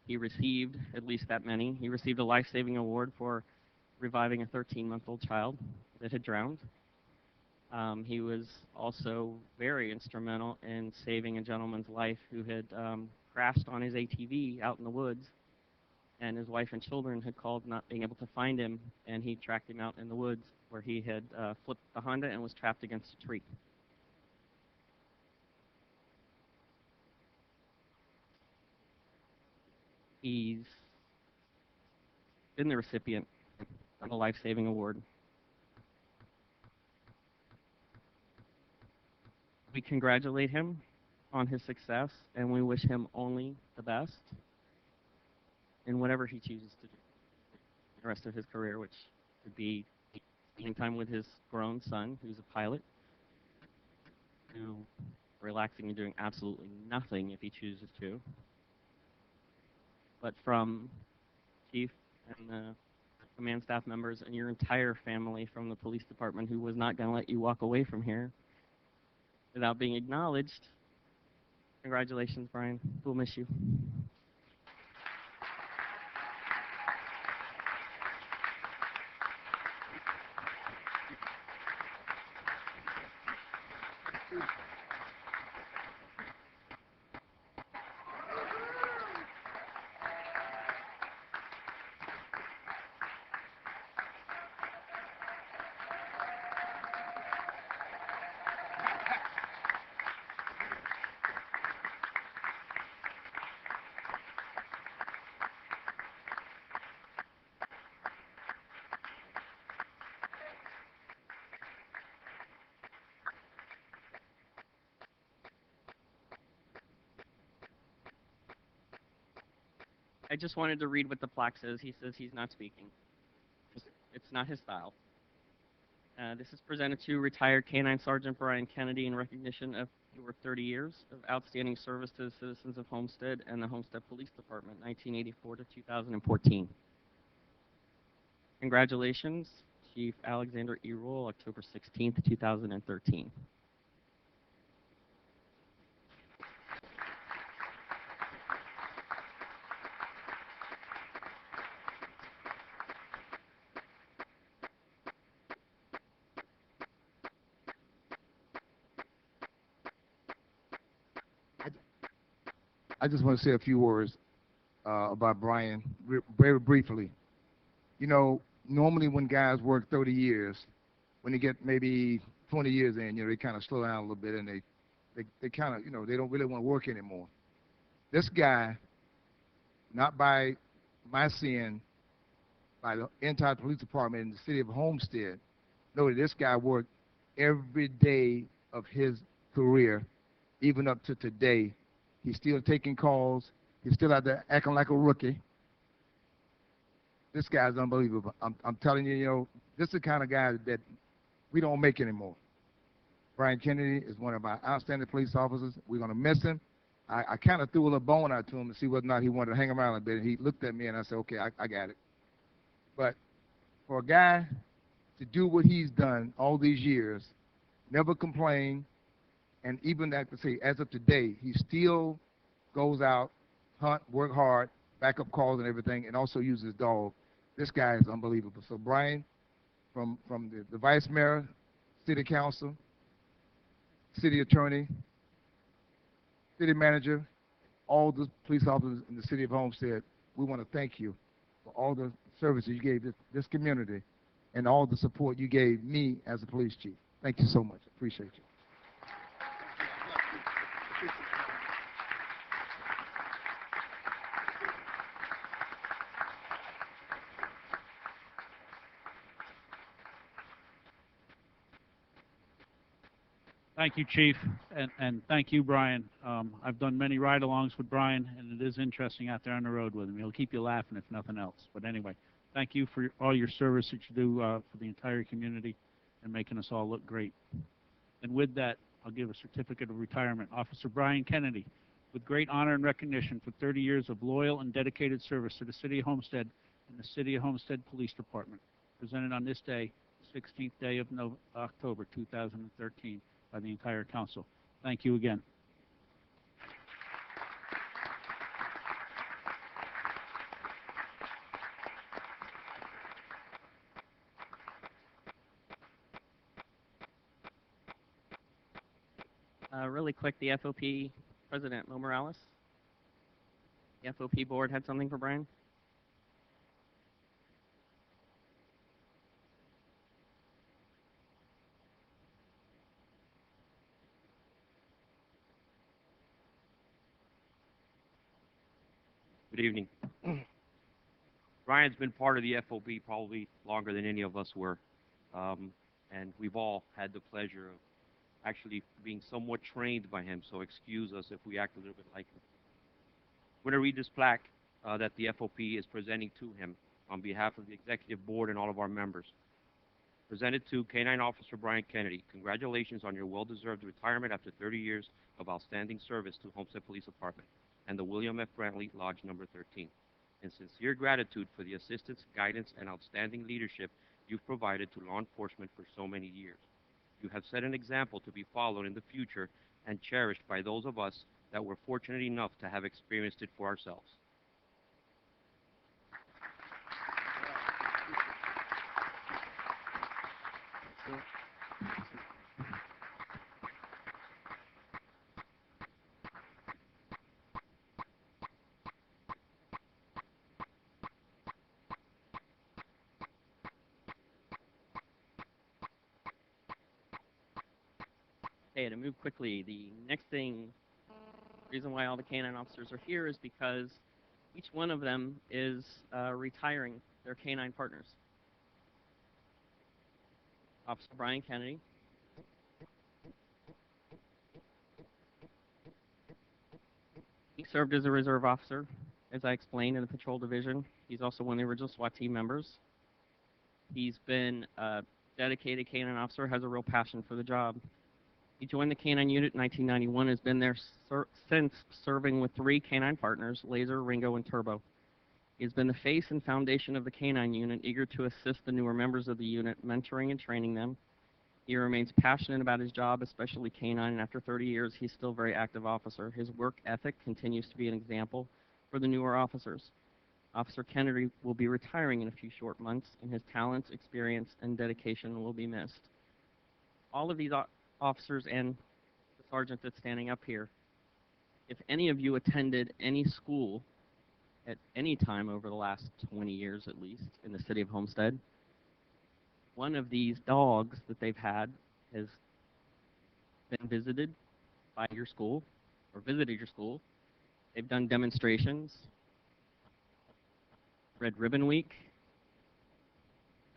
He received at least that many. He received a life-saving award for reviving a 13-month-old child that had drowned. He was also very instrumental in saving a gentleman's life who had crashed on his ATV out in the woods, and his wife and children had called not being able to find him, and he tracked him out in the woods where he had flipped the Honda and was trapped against a tree. He's been the recipient of a life-saving award. We congratulate him on his success, and we wish him only the best in whatever he chooses to do the rest of his career, which could be spending time with his grown son, who's a pilot, who relaxing and doing absolutely nothing if he chooses to. But from Chief and the command staff members and your entire family from the police department who was not going to let you walk away from here without being acknowledged, congratulations, Brian. We'll miss you. I just wanted to read what the plaque says. He says he's not speaking. It's not his style. This is presented to retired K-9 Sergeant Brian Kennedy in recognition of over 30 years of outstanding service to the citizens of Homestead and the Homestead Police Department, 1984 to 2014. Congratulations, Chief Alexander E. Rule, October 16th, 2013. I just want to say a few words about Brian very briefly. You know, normally when guys work 30 years, when they get maybe 20 years in, you know, they kind of slow down a little bit and they kind of, you know, they don't really want to work anymore. This guy, not by my sin, by the entire police department in the city of Homestead, know that this guy worked every day of his career, even up to today. He's still taking calls. He's still out there acting like a rookie. This guy's unbelievable. I'm telling you, you know, this is the kind of guy that we don't make anymore. Brian Kennedy is one of our outstanding police officers. We're going to miss him. I kind of threw a little bone out to him to see whether or not he wanted to hang around a bit. And he looked at me and I said, okay, I got it. But for a guy to do what he's done all these years, never complain, and even that to say, as of today, he still goes out, hunt, work hard, back up calls and everything, and also uses his dog. This guy is unbelievable. So Brian, from the vice mayor, city council, city attorney, city manager, all the police officers in the city of Homestead, we want to thank you for all the services you gave this community and all the support you gave me as a police chief. Thank you so much. Appreciate you. Thank you, Chief, and thank you, Brian. I've done many ride-alongs with Brian, and it is interesting out there on the road with him. He'll keep you laughing, if nothing else. But anyway, thank you for all your service that you do for the entire community and making us all look great. And with that, I'll give a certificate of retirement. Officer Brian Kennedy, with great honor and recognition for 30 years of loyal and dedicated service to the City of Homestead and the City of Homestead Police Department, presented on this day, 16th day of October 2013. By the entire council. Thank you again. Really quick, the FOP President, Mo Morales. The FOP board had something for Brian? Good evening. Ryan's been part of the FOB probably longer than any of us were. And we've all had the pleasure of actually being somewhat trained by him, so excuse us if we act a little bit like him. I'm going to read this plaque that the FOP is presenting to him on behalf of the Executive Board and all of our members. Presented to K-9 Officer Brian Kennedy. Congratulations on your well-deserved retirement after 30 years of outstanding service to Homestead Police Department and the William F. Brantley Lodge Number 13. In sincere gratitude for the assistance, guidance, and outstanding leadership you've provided to law enforcement for so many years. You have set an example to be followed in the future and cherished by those of us that were fortunate enough to have experienced it for ourselves. Okay, to move quickly, the next thing, reason why all the K-9 officers are here is because each one of them is retiring their K-9 partners. Officer Brian Kennedy. He served as a reserve officer, as I explained, in the patrol division. He's also one of the original SWAT team members. He's been a dedicated K-9 officer, has a real passion for the job. He joined the K-9 unit in 1991, has been there since, serving with 3 K-9 partners, Laser, Ringo, and Turbo. He has been the face and foundation of the K-9 unit, eager to assist the newer members of the unit, mentoring and training them. He remains passionate about his job, especially K-9, and after 30 years, he's still a very active officer. His work ethic continues to be an example for the newer officers. Officer Kennedy will be retiring in a few short months, and his talents, experience, and dedication will be missed. All of these officers and the sergeant that's standing up here, if any of you attended any school at any time over the last 20 years at least in the city of Homestead, one of these dogs that they've had has been visited by your school or visited your school. They've done demonstrations, Red Ribbon Week.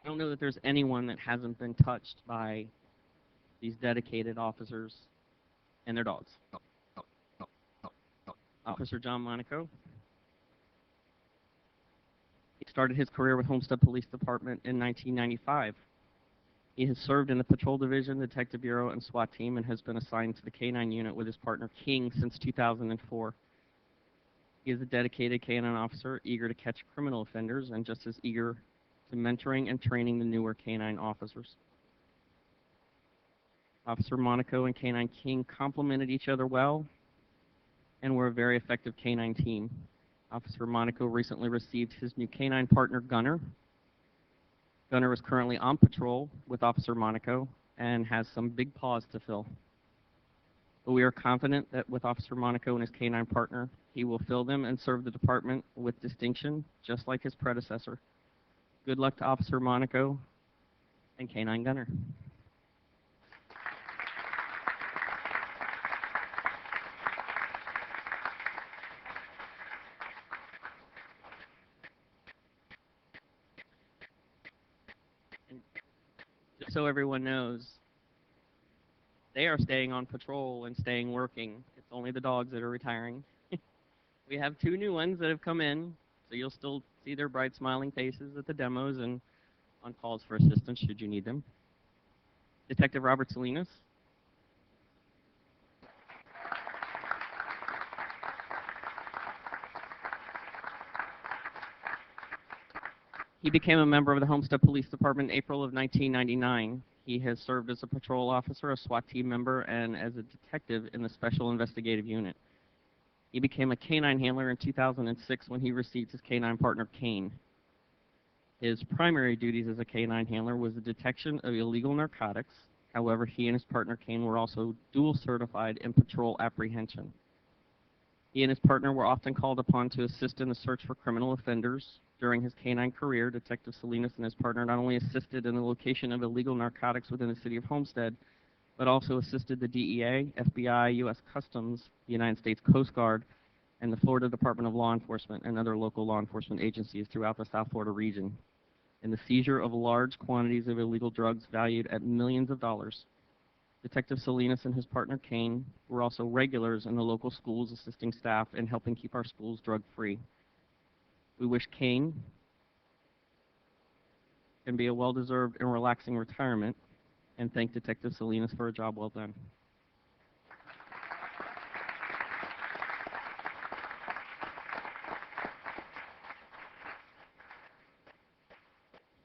I don't know that there's anyone that hasn't been touched by these dedicated officers and their dogs. Officer John Monaco. He started his career with Homestead Police Department in 1995. He has served in the Patrol Division, Detective Bureau, and SWAT team and has been assigned to the K-9 unit with his partner King since 2004. He is a dedicated K-9 officer, eager to catch criminal offenders and just as eager to mentoring and training the newer K-9 officers. Officer Monaco and K-9 King complemented each other well and were a very effective K-9 team. Officer Monaco recently received his new K-9 partner, Gunner. Gunner is currently on patrol with Officer Monaco and has some big paws to fill. But we are confident that with Officer Monaco and his K-9 partner, he will fill them and serve the department with distinction, just like his predecessor. Good luck to Officer Monaco and K-9 Gunner. Just so everyone knows, they are staying on patrol and staying working. It's only the dogs that are retiring. We have 2 new ones that have come in, so you'll still see their bright smiling faces at the demos and on calls for assistance should you need them. Detective Robert Salinas. He became a member of the Homestead Police Department in April of 1999. He has served as a patrol officer, a SWAT team member, and as a detective in the Special Investigative Unit. He became a K-9 handler in 2006 when he received his K-9 partner, Kane. His primary duties as a K-9 handler was the detection of illegal narcotics. However, he and his partner, Kane, were also dual certified in patrol apprehension. He and his partner were often called upon to assist in the search for criminal offenders. During his K-9 career, Detective Salinas and his partner not only assisted in the location of illegal narcotics within the city of Homestead, but also assisted the DEA, FBI, U.S. Customs, the United States Coast Guard, and the Florida Department of Law Enforcement and other local law enforcement agencies throughout the South Florida region in the seizure of large quantities of illegal drugs valued at millions of dollars. Detective Salinas and his partner Kane were also regulars in the local schools, assisting staff in helping keep our schools drug-free. We wish Kane can be a well-deserved and relaxing retirement, and thank Detective Salinas for a job well done.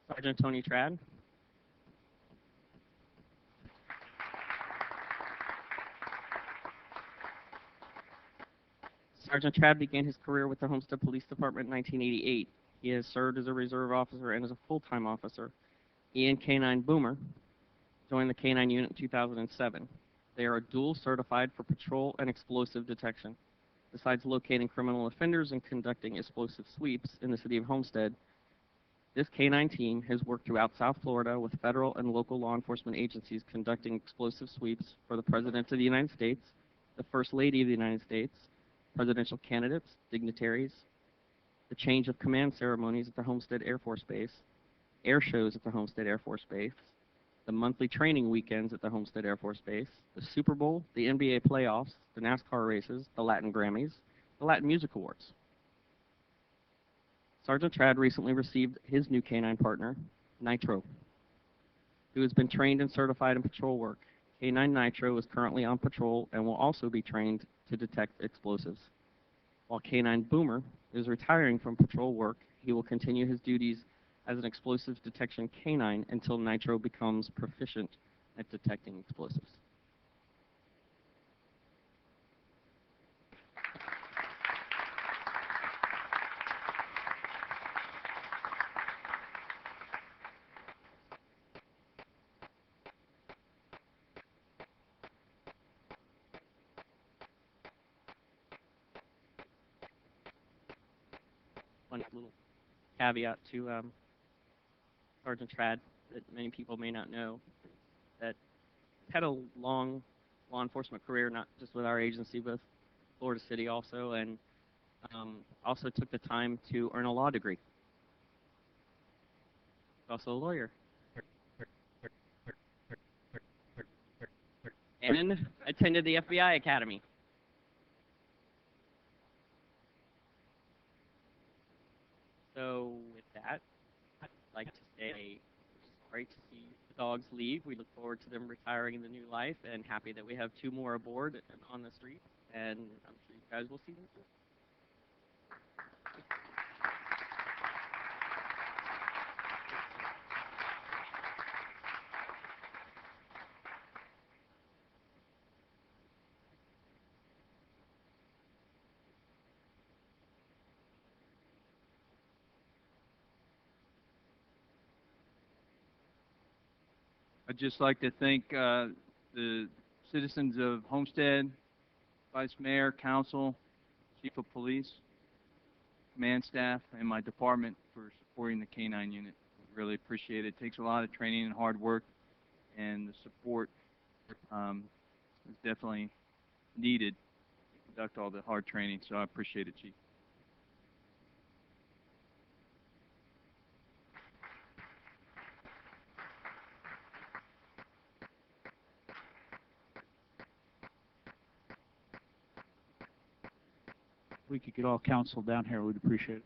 Sergeant Tony Trad. Sergeant Trad began his career with the Homestead Police Department in 1988. He has served as a reserve officer and as a full-time officer. He and K-9 Boomer joined the K-9 unit in 2007. They are dual certified for patrol and explosive detection. Besides locating criminal offenders and conducting explosive sweeps in the city of Homestead, this K-9 team has worked throughout South Florida with federal and local law enforcement agencies conducting explosive sweeps for the President of the United States, the First Lady of the United States, presidential candidates, dignitaries, the change of command ceremonies at the Homestead Air Force Base, air shows at the Homestead Air Force Base, the monthly training weekends at the Homestead Air Force Base, the Super Bowl, the NBA playoffs, the NASCAR races, the Latin Grammys, the Latin Music Awards. Sergeant Trad recently received his new K-9 partner, Nitro, who has been trained and certified in patrol work. K-9 Nitro is currently on patrol and will also be trained to detect explosives. While K-9 Boomer is retiring from patrol work, he will continue his duties as an explosives detection K-9 until Nitro becomes proficient at detecting explosives. One little caveat to Sergeant Trad that many people may not know, that he's had a long law enforcement career, not just with our agency, but Florida City also, and also took the time to earn a law degree. He's also a lawyer. And attended the FBI Academy. So with that, I'd like to say sorry to see the dogs leave. We look forward to them retiring in the new life, and happy that we have 2 more aboard and on the street, and I'm sure you guys will see them soon. I'd just like to thank the citizens of Homestead, Vice Mayor, Council, Chief of Police, command staff, and my department for supporting the K-9 unit. Really appreciate it. It takes a lot of training and hard work, and the support is definitely needed to conduct all the hard training, so I appreciate it, Chief. If we could get all council down here, we'd appreciate it.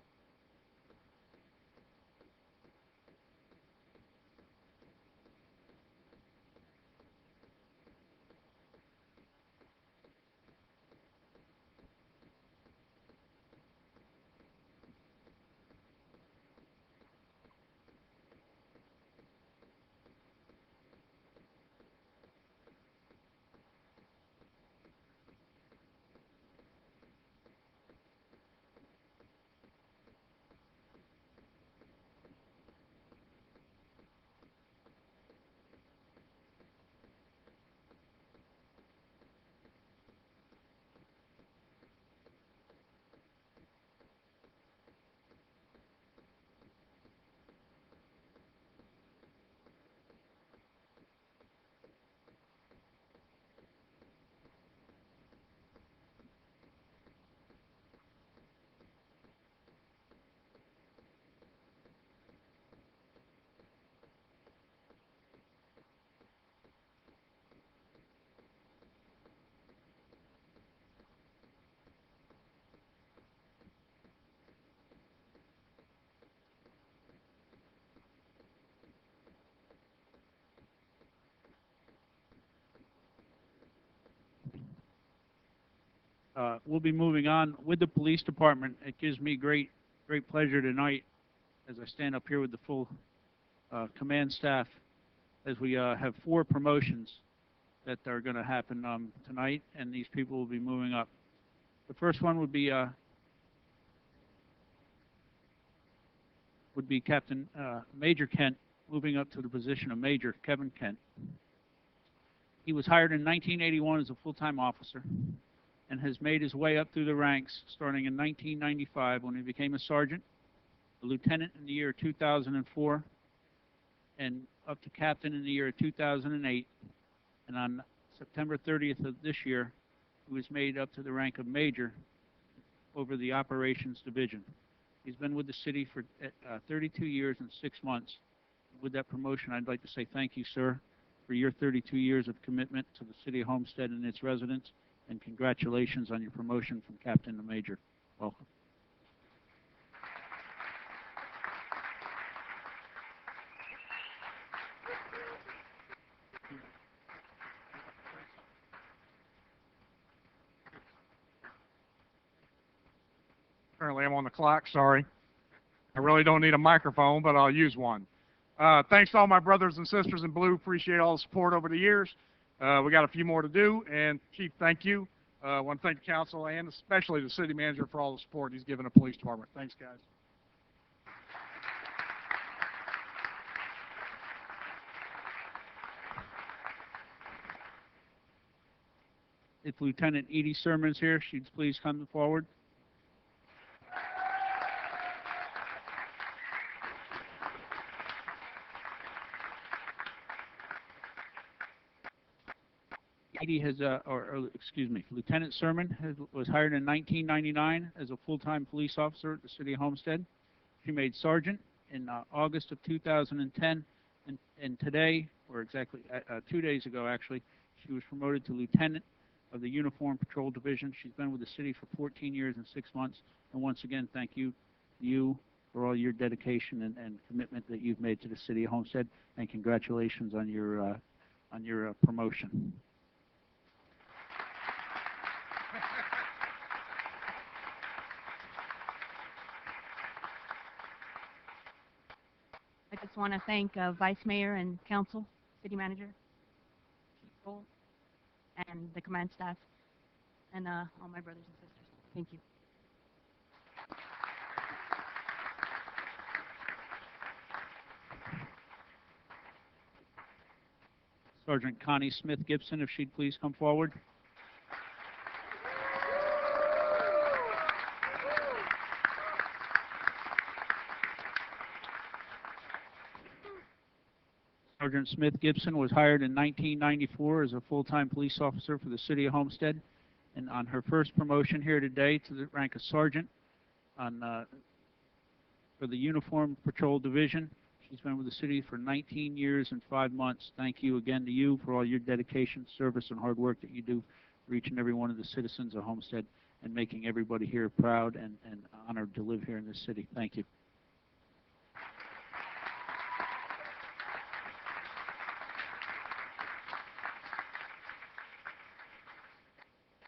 we'll be moving on with the police department. It gives me great pleasure tonight as I stand up here with the full command staff as we have 4 promotions that are going to happen tonight, and these people will be moving up. The first one would be Captain Major Kent, moving up to the position of Major Kevin Kent. He was hired in 1981 as a full-time officer and has made his way up through the ranks starting in 1995 when he became a sergeant, a lieutenant in the year 2004, and up to captain in the year 2008. And on September 30th of this year, he was made up to the rank of major over the operations division. He's been with the city for 32 years and 6 months. With that promotion, I'd like to say thank you, sir, for your 32 years of commitment to the city of Homestead and its residents, and congratulations on your promotion from captain to major. Welcome. Apparently I'm on the clock, sorry. I really don't need a microphone, but I'll use one. Thanks to all my brothers and sisters in blue. Appreciate all the support over the years. We got a few more to do, and Chief, thank you. I want to thank the council and especially the city manager for all the support he's given the police department. Thanks, guys. If Lieutenant Edie Sermon's here, she'd please come forward. Edie has, excuse me, Lieutenant Sermon was hired in 1999 as a full-time police officer at the city of Homestead. She made sergeant in August of 2010, and today, or exactly 2 days ago actually, she was promoted to lieutenant of the Uniform Patrol Division. She's been with the city for 14 years and 6 months, and once again, thank you for all your dedication and commitment that you've made to the city of Homestead, and congratulations on your promotion. I just want to thank Vice Mayor and Council, City Manager, people, and the command staff, and all my brothers and sisters. Thank you. Sergeant Connie Smith Gibson, if she'd please come forward. Sergeant Smith Gibson was hired in 1994 as a full-time police officer for the city of Homestead, and on her first promotion here today to the rank of sergeant for the Uniform Patrol Division. She's been with the city for 19 years and 5 months. Thank you again to you for all your dedication, service, and hard work that you do for each and every one of the citizens of Homestead and making everybody here proud and honored to live here in this city. Thank you.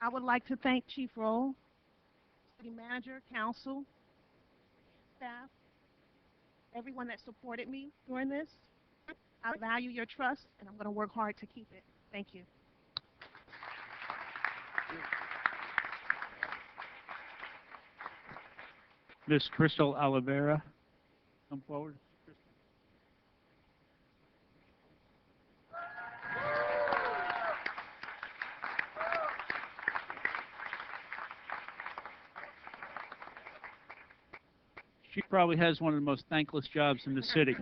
I would like to thank Chief Roll, City Manager, Council, staff, everyone that supported me during this. I value your trust, and I'm going to work hard to keep it. Thank you. Miss Crystal Oliveira, come forward. She probably has one of the most thankless jobs in the city,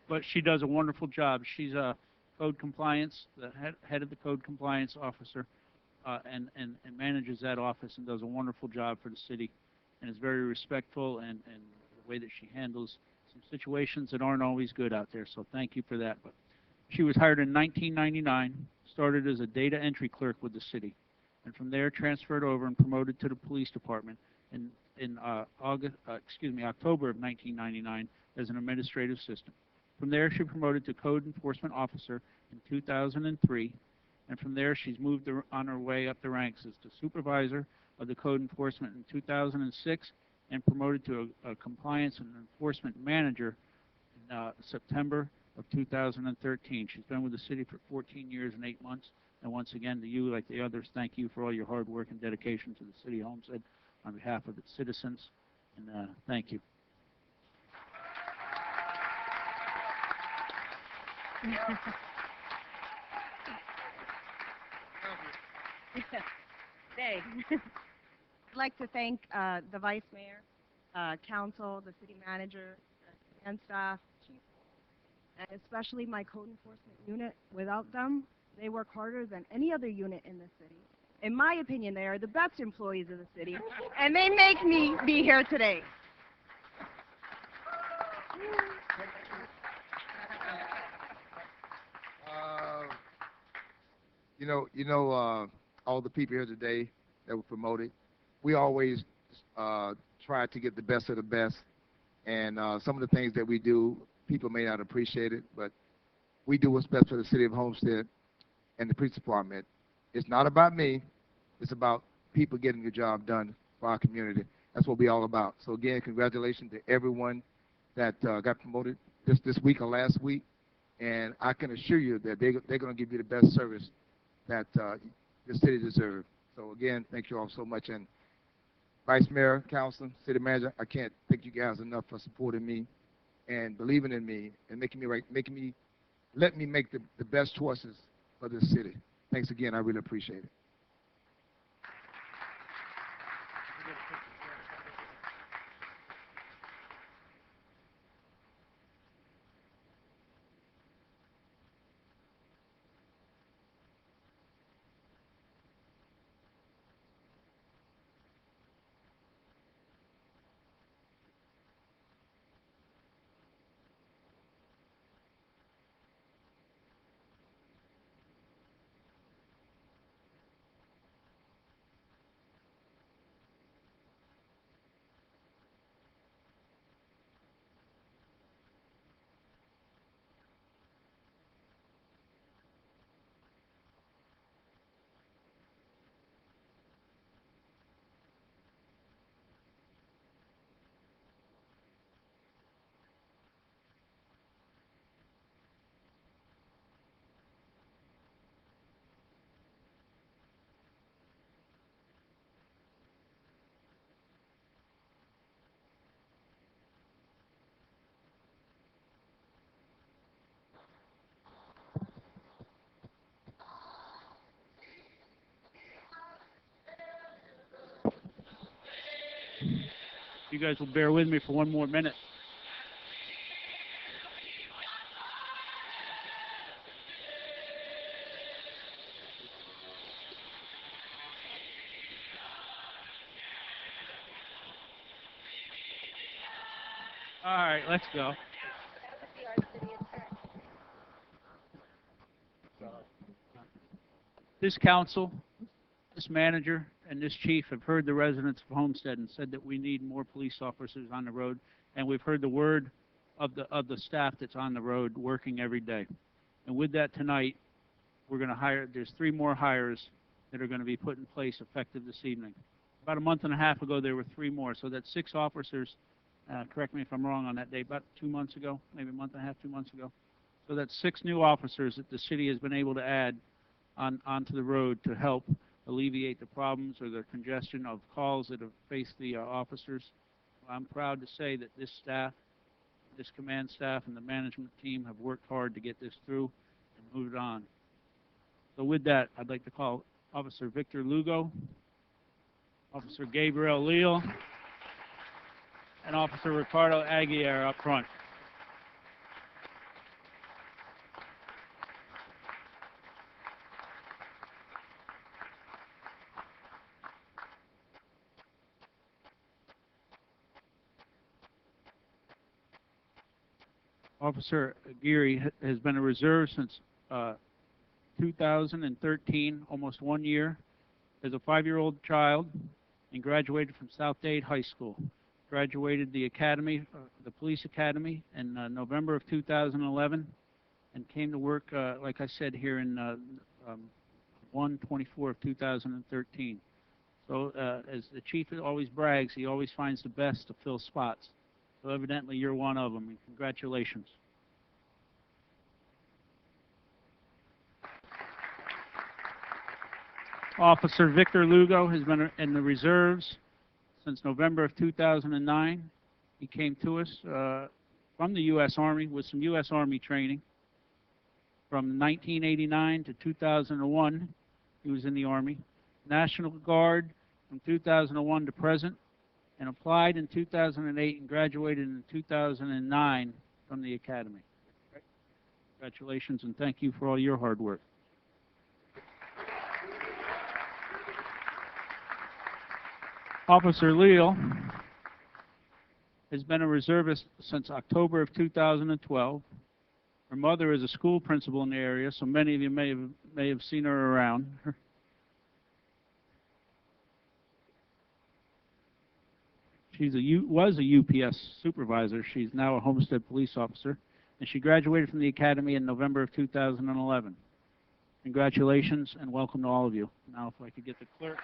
but she does a wonderful job. She's a code compliance, the head of the code compliance officer, and manages that office and does a wonderful job for the city, and is very respectful and the way that she handles some situations that aren't always good out there. So thank you for that. But she was hired in 1999, started as a data entry clerk with the city, and from there transferred over and promoted to the police department in October of 1999 as an administrative assistant. From there, she promoted to code enforcement officer in 2003, and from there, she's moved on her way up the ranks as the supervisor of the code enforcement in 2006 and promoted to a compliance and enforcement manager in September of 2013. She's been with the city for 14 years and 8 months. And once again, to you, like the others, thank you for all your hard work and dedication to the city of Homestead on behalf of its citizens. And thank you. Dave. I'd like to thank the Vice Mayor, Council, the City Manager, and staff, Chief, and especially my code enforcement unit. Without them, they work harder than any other unit in the city. In my opinion, they are the best employees of the city, and they make me be here today. All the people here today that were promoted, we always try to get the best of the best. And some of the things that we do, people may not appreciate it, but we do what's best for the city of Homestead and the police department. It's not about me. It's about people getting the job done for our community. That's what we're all about. So again, congratulations to everyone that got promoted this week or last week. And I can assure you that they're going to give you the best service that the city deserves. So again, thank you all so much. And Vice Mayor, Council, City Manager, I can't thank you guys enough for supporting me and believing in me and let me make the best choices for this city. Thanks again. I really appreciate it. You guys will bear with me for one more minute. All right, let's go. This council, this manager, and this chief have heard the residents of Homestead and said that we need more police officers on the road, and we've heard the word of the staff that's on the road working every day. And with that tonight, we're going to hire, there's 3 more hires that are going to be put in place effective this evening. About a month and a half ago, there were 3 more, so that's 6 officers, correct me if I'm wrong on that day, about 2 months ago, maybe a month and a half, 2 months ago. So that's 6 new officers that the city has been able to add onto the road to help alleviate the problems or the congestion of calls that have faced the officers. I'm proud to say that this staff, this command staff and the management team have worked hard to get this through and moved on. So with that, I'd like to call Officer Victor Lugo, Officer Gabriel Leal, and Officer Ricardo Aguirre up front. Officer Aguirre has been a reserve since 2013, almost 1 year, as a 5-year-old child, and graduated from South Dade High School. Graduated the academy, the police academy, in November of 2011, and came to work, like I said, here in 1/24 of 2013. So as the chief always brags, he always finds the best to fill spots. So evidently you're one of them, and congratulations. Officer Victor Lugo has been in the reserves since November of 2009. He came to us from the U.S. Army with some U.S. Army training. From 1989 to 2001, he was in the Army. National Guard from 2001 to present, and applied in 2008 and graduated in 2009 from the Academy. Congratulations, and thank you for all your hard work. Officer Leal has been a reservist since October of 2012. Her mother is a school principal in the area, so many of you may have seen her around. She was a UPS supervisor. She's now a Homestead police officer, and she graduated from the Academy in November of 2011. Congratulations, and welcome to all of you. Now, if I could get the clerk.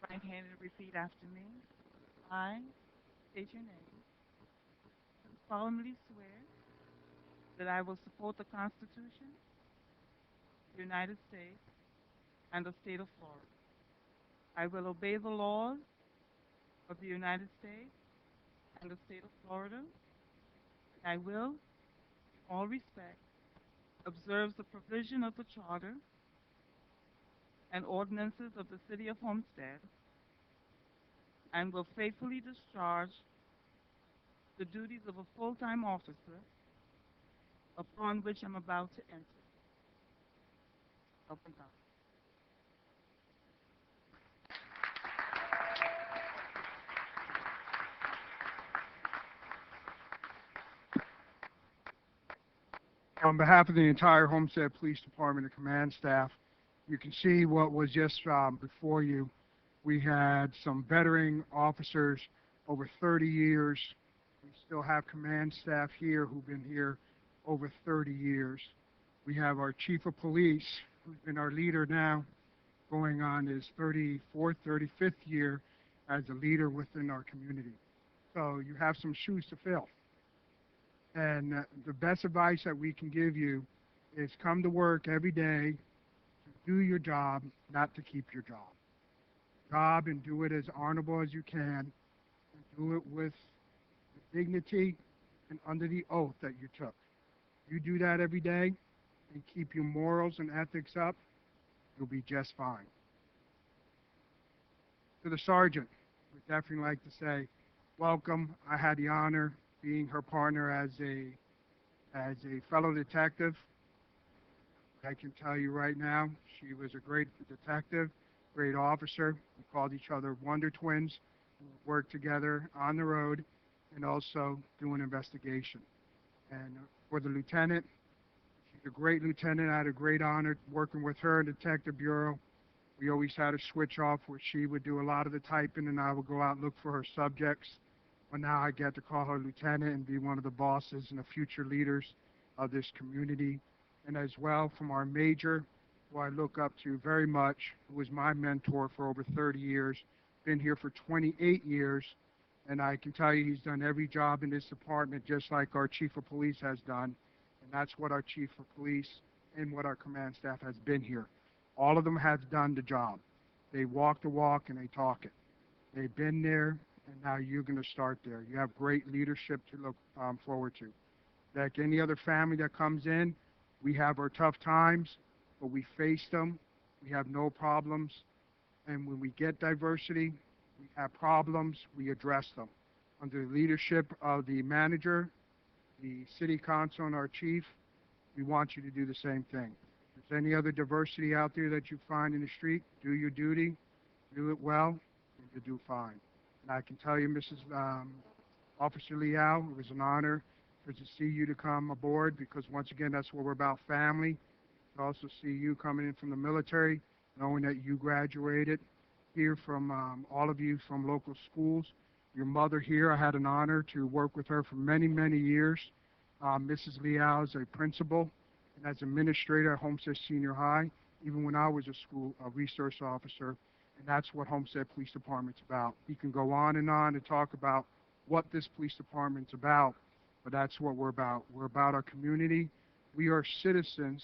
Right hand and repeat after me. I state your name. Solemnly swear that I will support the Constitution of the United States and the state of Florida. I will obey the laws of the United States and the state of Florida. I will, in all respects, observe the provision of the Charter and ordinances of the City of Homestead, and will faithfully discharge the duties of a full-time officer upon which I'm about to enter. Open God. On behalf of the entire Homestead Police Department and command staff, you can see what was just before you. We had some veteran officers over 30 years. We still have command staff here who've been here over 30 years. We have our chief of police, who's been our leader now, going on his 34th, 35th year as a leader within our community. So you have some shoes to fill. And the best advice that we can give you is come to work every day to do your job, not to keep your job. And do it as honorable as you can, and do it with the dignity and under the oath that you took. You do that every day and keep your morals and ethics up, you'll be just fine. To the sergeant, we'd definitely like to say, welcome. I had the honor being her partner as a fellow detective. I can tell you right now, she was a great detective, great officer. We called each other Wonder Twins. We worked together on the road and also do an investigation. And for the lieutenant, she's a great lieutenant. I had a great honor working with her in the Detective Bureau. We always had a switch off where she would do a lot of the typing and I would go out and look for her subjects. But now I get to call her lieutenant and be one of the bosses and the future leaders of this community. And as well from our major, who I look up to very much, who was my mentor for over 30 years, been here for 28 years, and I can tell you he's done every job in this department just like our chief of police has done, and that's what our chief of police and what our command staff has been here. All of them have done the job. They walk the walk and they talk it. They've been there, and now you're going to start there. You have great leadership to look forward to. Like any other family that comes in, we have our tough times, but we face them. We have no problems. And when we get diversity, we have problems, we address them. Under the leadership of the manager, the city council, and our chief, we want you to do the same thing. If there's any other diversity out there that you find in the street, do your duty, do it well, and you'll do fine. And I can tell you, Mrs. Officer Liao, it was an honor to see you to come aboard because once again, that's what we're about, family. To also see you coming in from the military, knowing that you graduated here from all of you from local schools. Your mother here, I had an honor to work with her for many, many years. Mrs. Liao is a principal and as administrator at Homestead Senior High, even when I was a resource officer, and that's what Homestead Police Department's about. We can go on and talk about what this police department's about, but that's what we're about. We're about our community. We are citizens.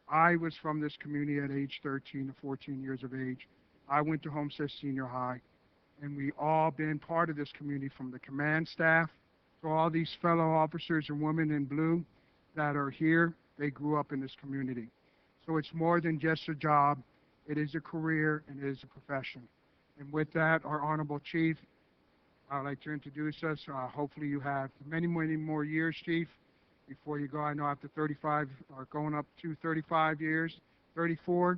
I was from this community at age 13 to 14 years of age. I went to Homestead Senior High, and we all been part of this community, from the command staff to all these fellow officers and women in blue that are here. They grew up in this community. So it's more than just a job. It is a career, and it is a profession. And with that, our Honorable Chief, I'd like to introduce us. Hopefully you have many, many more years, Chief, before you go. I know after 35, or going up to 35 years, 34,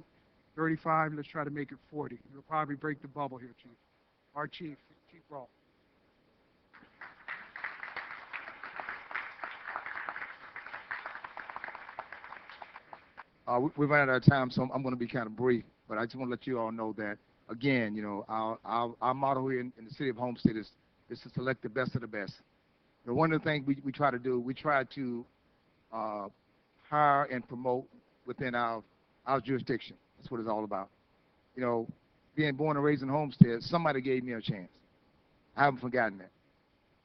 35, let's try to make it 40. You'll probably break the bubble here, Chief. Our Chief, Chief Roll. We've run out of time, so I'm going to be kind of brief. But I just want to let you all know that, again, you know, our motto here in the city of Homestead is to select the best of the best. You know, one of the things we try to do, we try to hire and promote within our jurisdiction. That's what it's all about. You know, being born and raised in Homestead, somebody gave me a chance. I haven't forgotten that.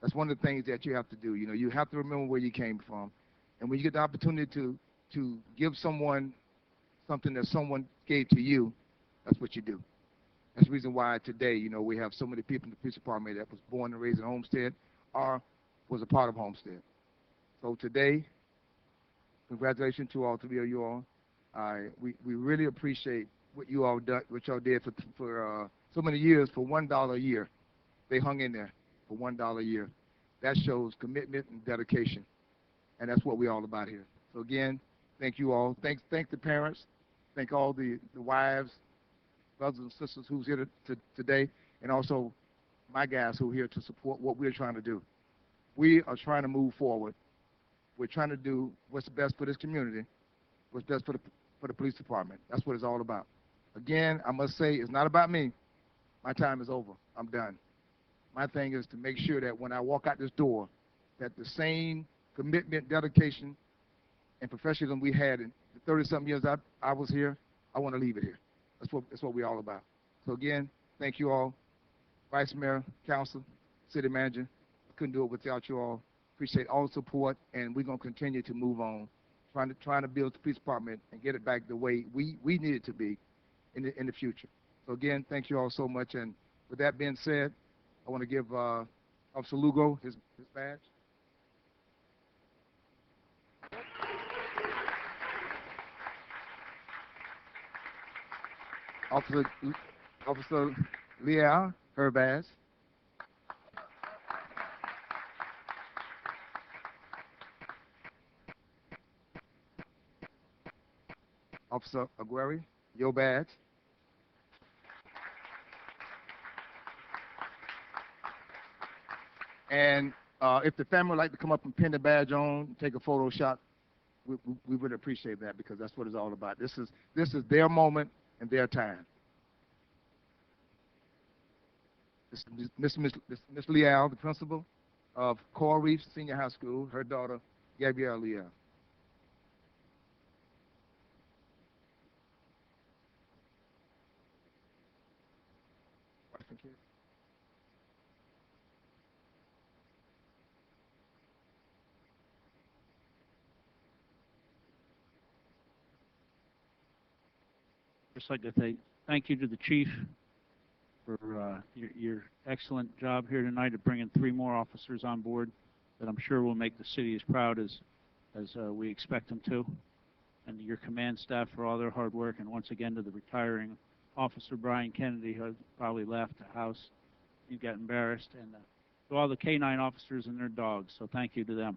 That's one of the things that you have to do. You know, you have to remember where you came from. And when you get the opportunity to give someone something that someone gave to you, that's what you do. That's the reason why today, you know, we have so many people in the police department that was born and raised in Homestead or was a part of Homestead. So today, congratulations to all three of you all. We really appreciate what you all done, what y'all did for so many years for $1 a year. They hung in there for $1 a year. That shows commitment and dedication, and that's what we're all about here. So again, thank you all. Thank the parents. Thank all the wives, brothers and sisters who's here today, and also my guys who are here to support what we're trying to do. We are trying to move forward. We're trying to do what's best for this community, what's best for the police department. That's what it's all about. Again, I must say, it's not about me. My time is over. I'm done. My thing is to make sure that when I walk out this door, that the same commitment, dedication, and professionalism we had in the 30-something years I was here, I want to leave it here. That's what we're all about. So again, thank you all. Vice Mayor, Council, City Manager, I couldn't do it without you all. Appreciate all the support, and we're going to continue to move on, trying to build the police department and get it back the way we need it to be in the future. So again, thank you all so much. And with that being said, I want to give Officer Lugo his badge. Officer Liao, her badge. Officer Aguirre, your badge. And if the family would like to come up and pin the badge on, take a photo shot, we would appreciate that, because that's what it's all about. This is their moment and their time. This is Miss Liao, the principal of Coral Reef Senior High School, her daughter, Gabrielle Liao. Just like to say thank you to the chief for your excellent job here tonight of bringing 3 more officers on board that I'm sure will make the city as proud as we expect them to, and to your command staff for all their hard work, and once again to the retiring Officer Brian Kennedy, who has probably left the house. You got embarrassed, and to all the K-9 officers and their dogs. So thank you to them.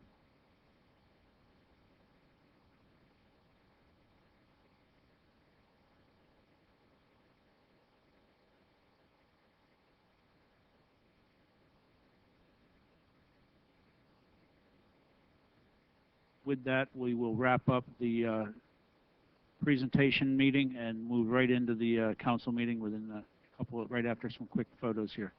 With that, we will wrap up the presentation meeting and move right into the council meeting within a couple right after some quick photos here.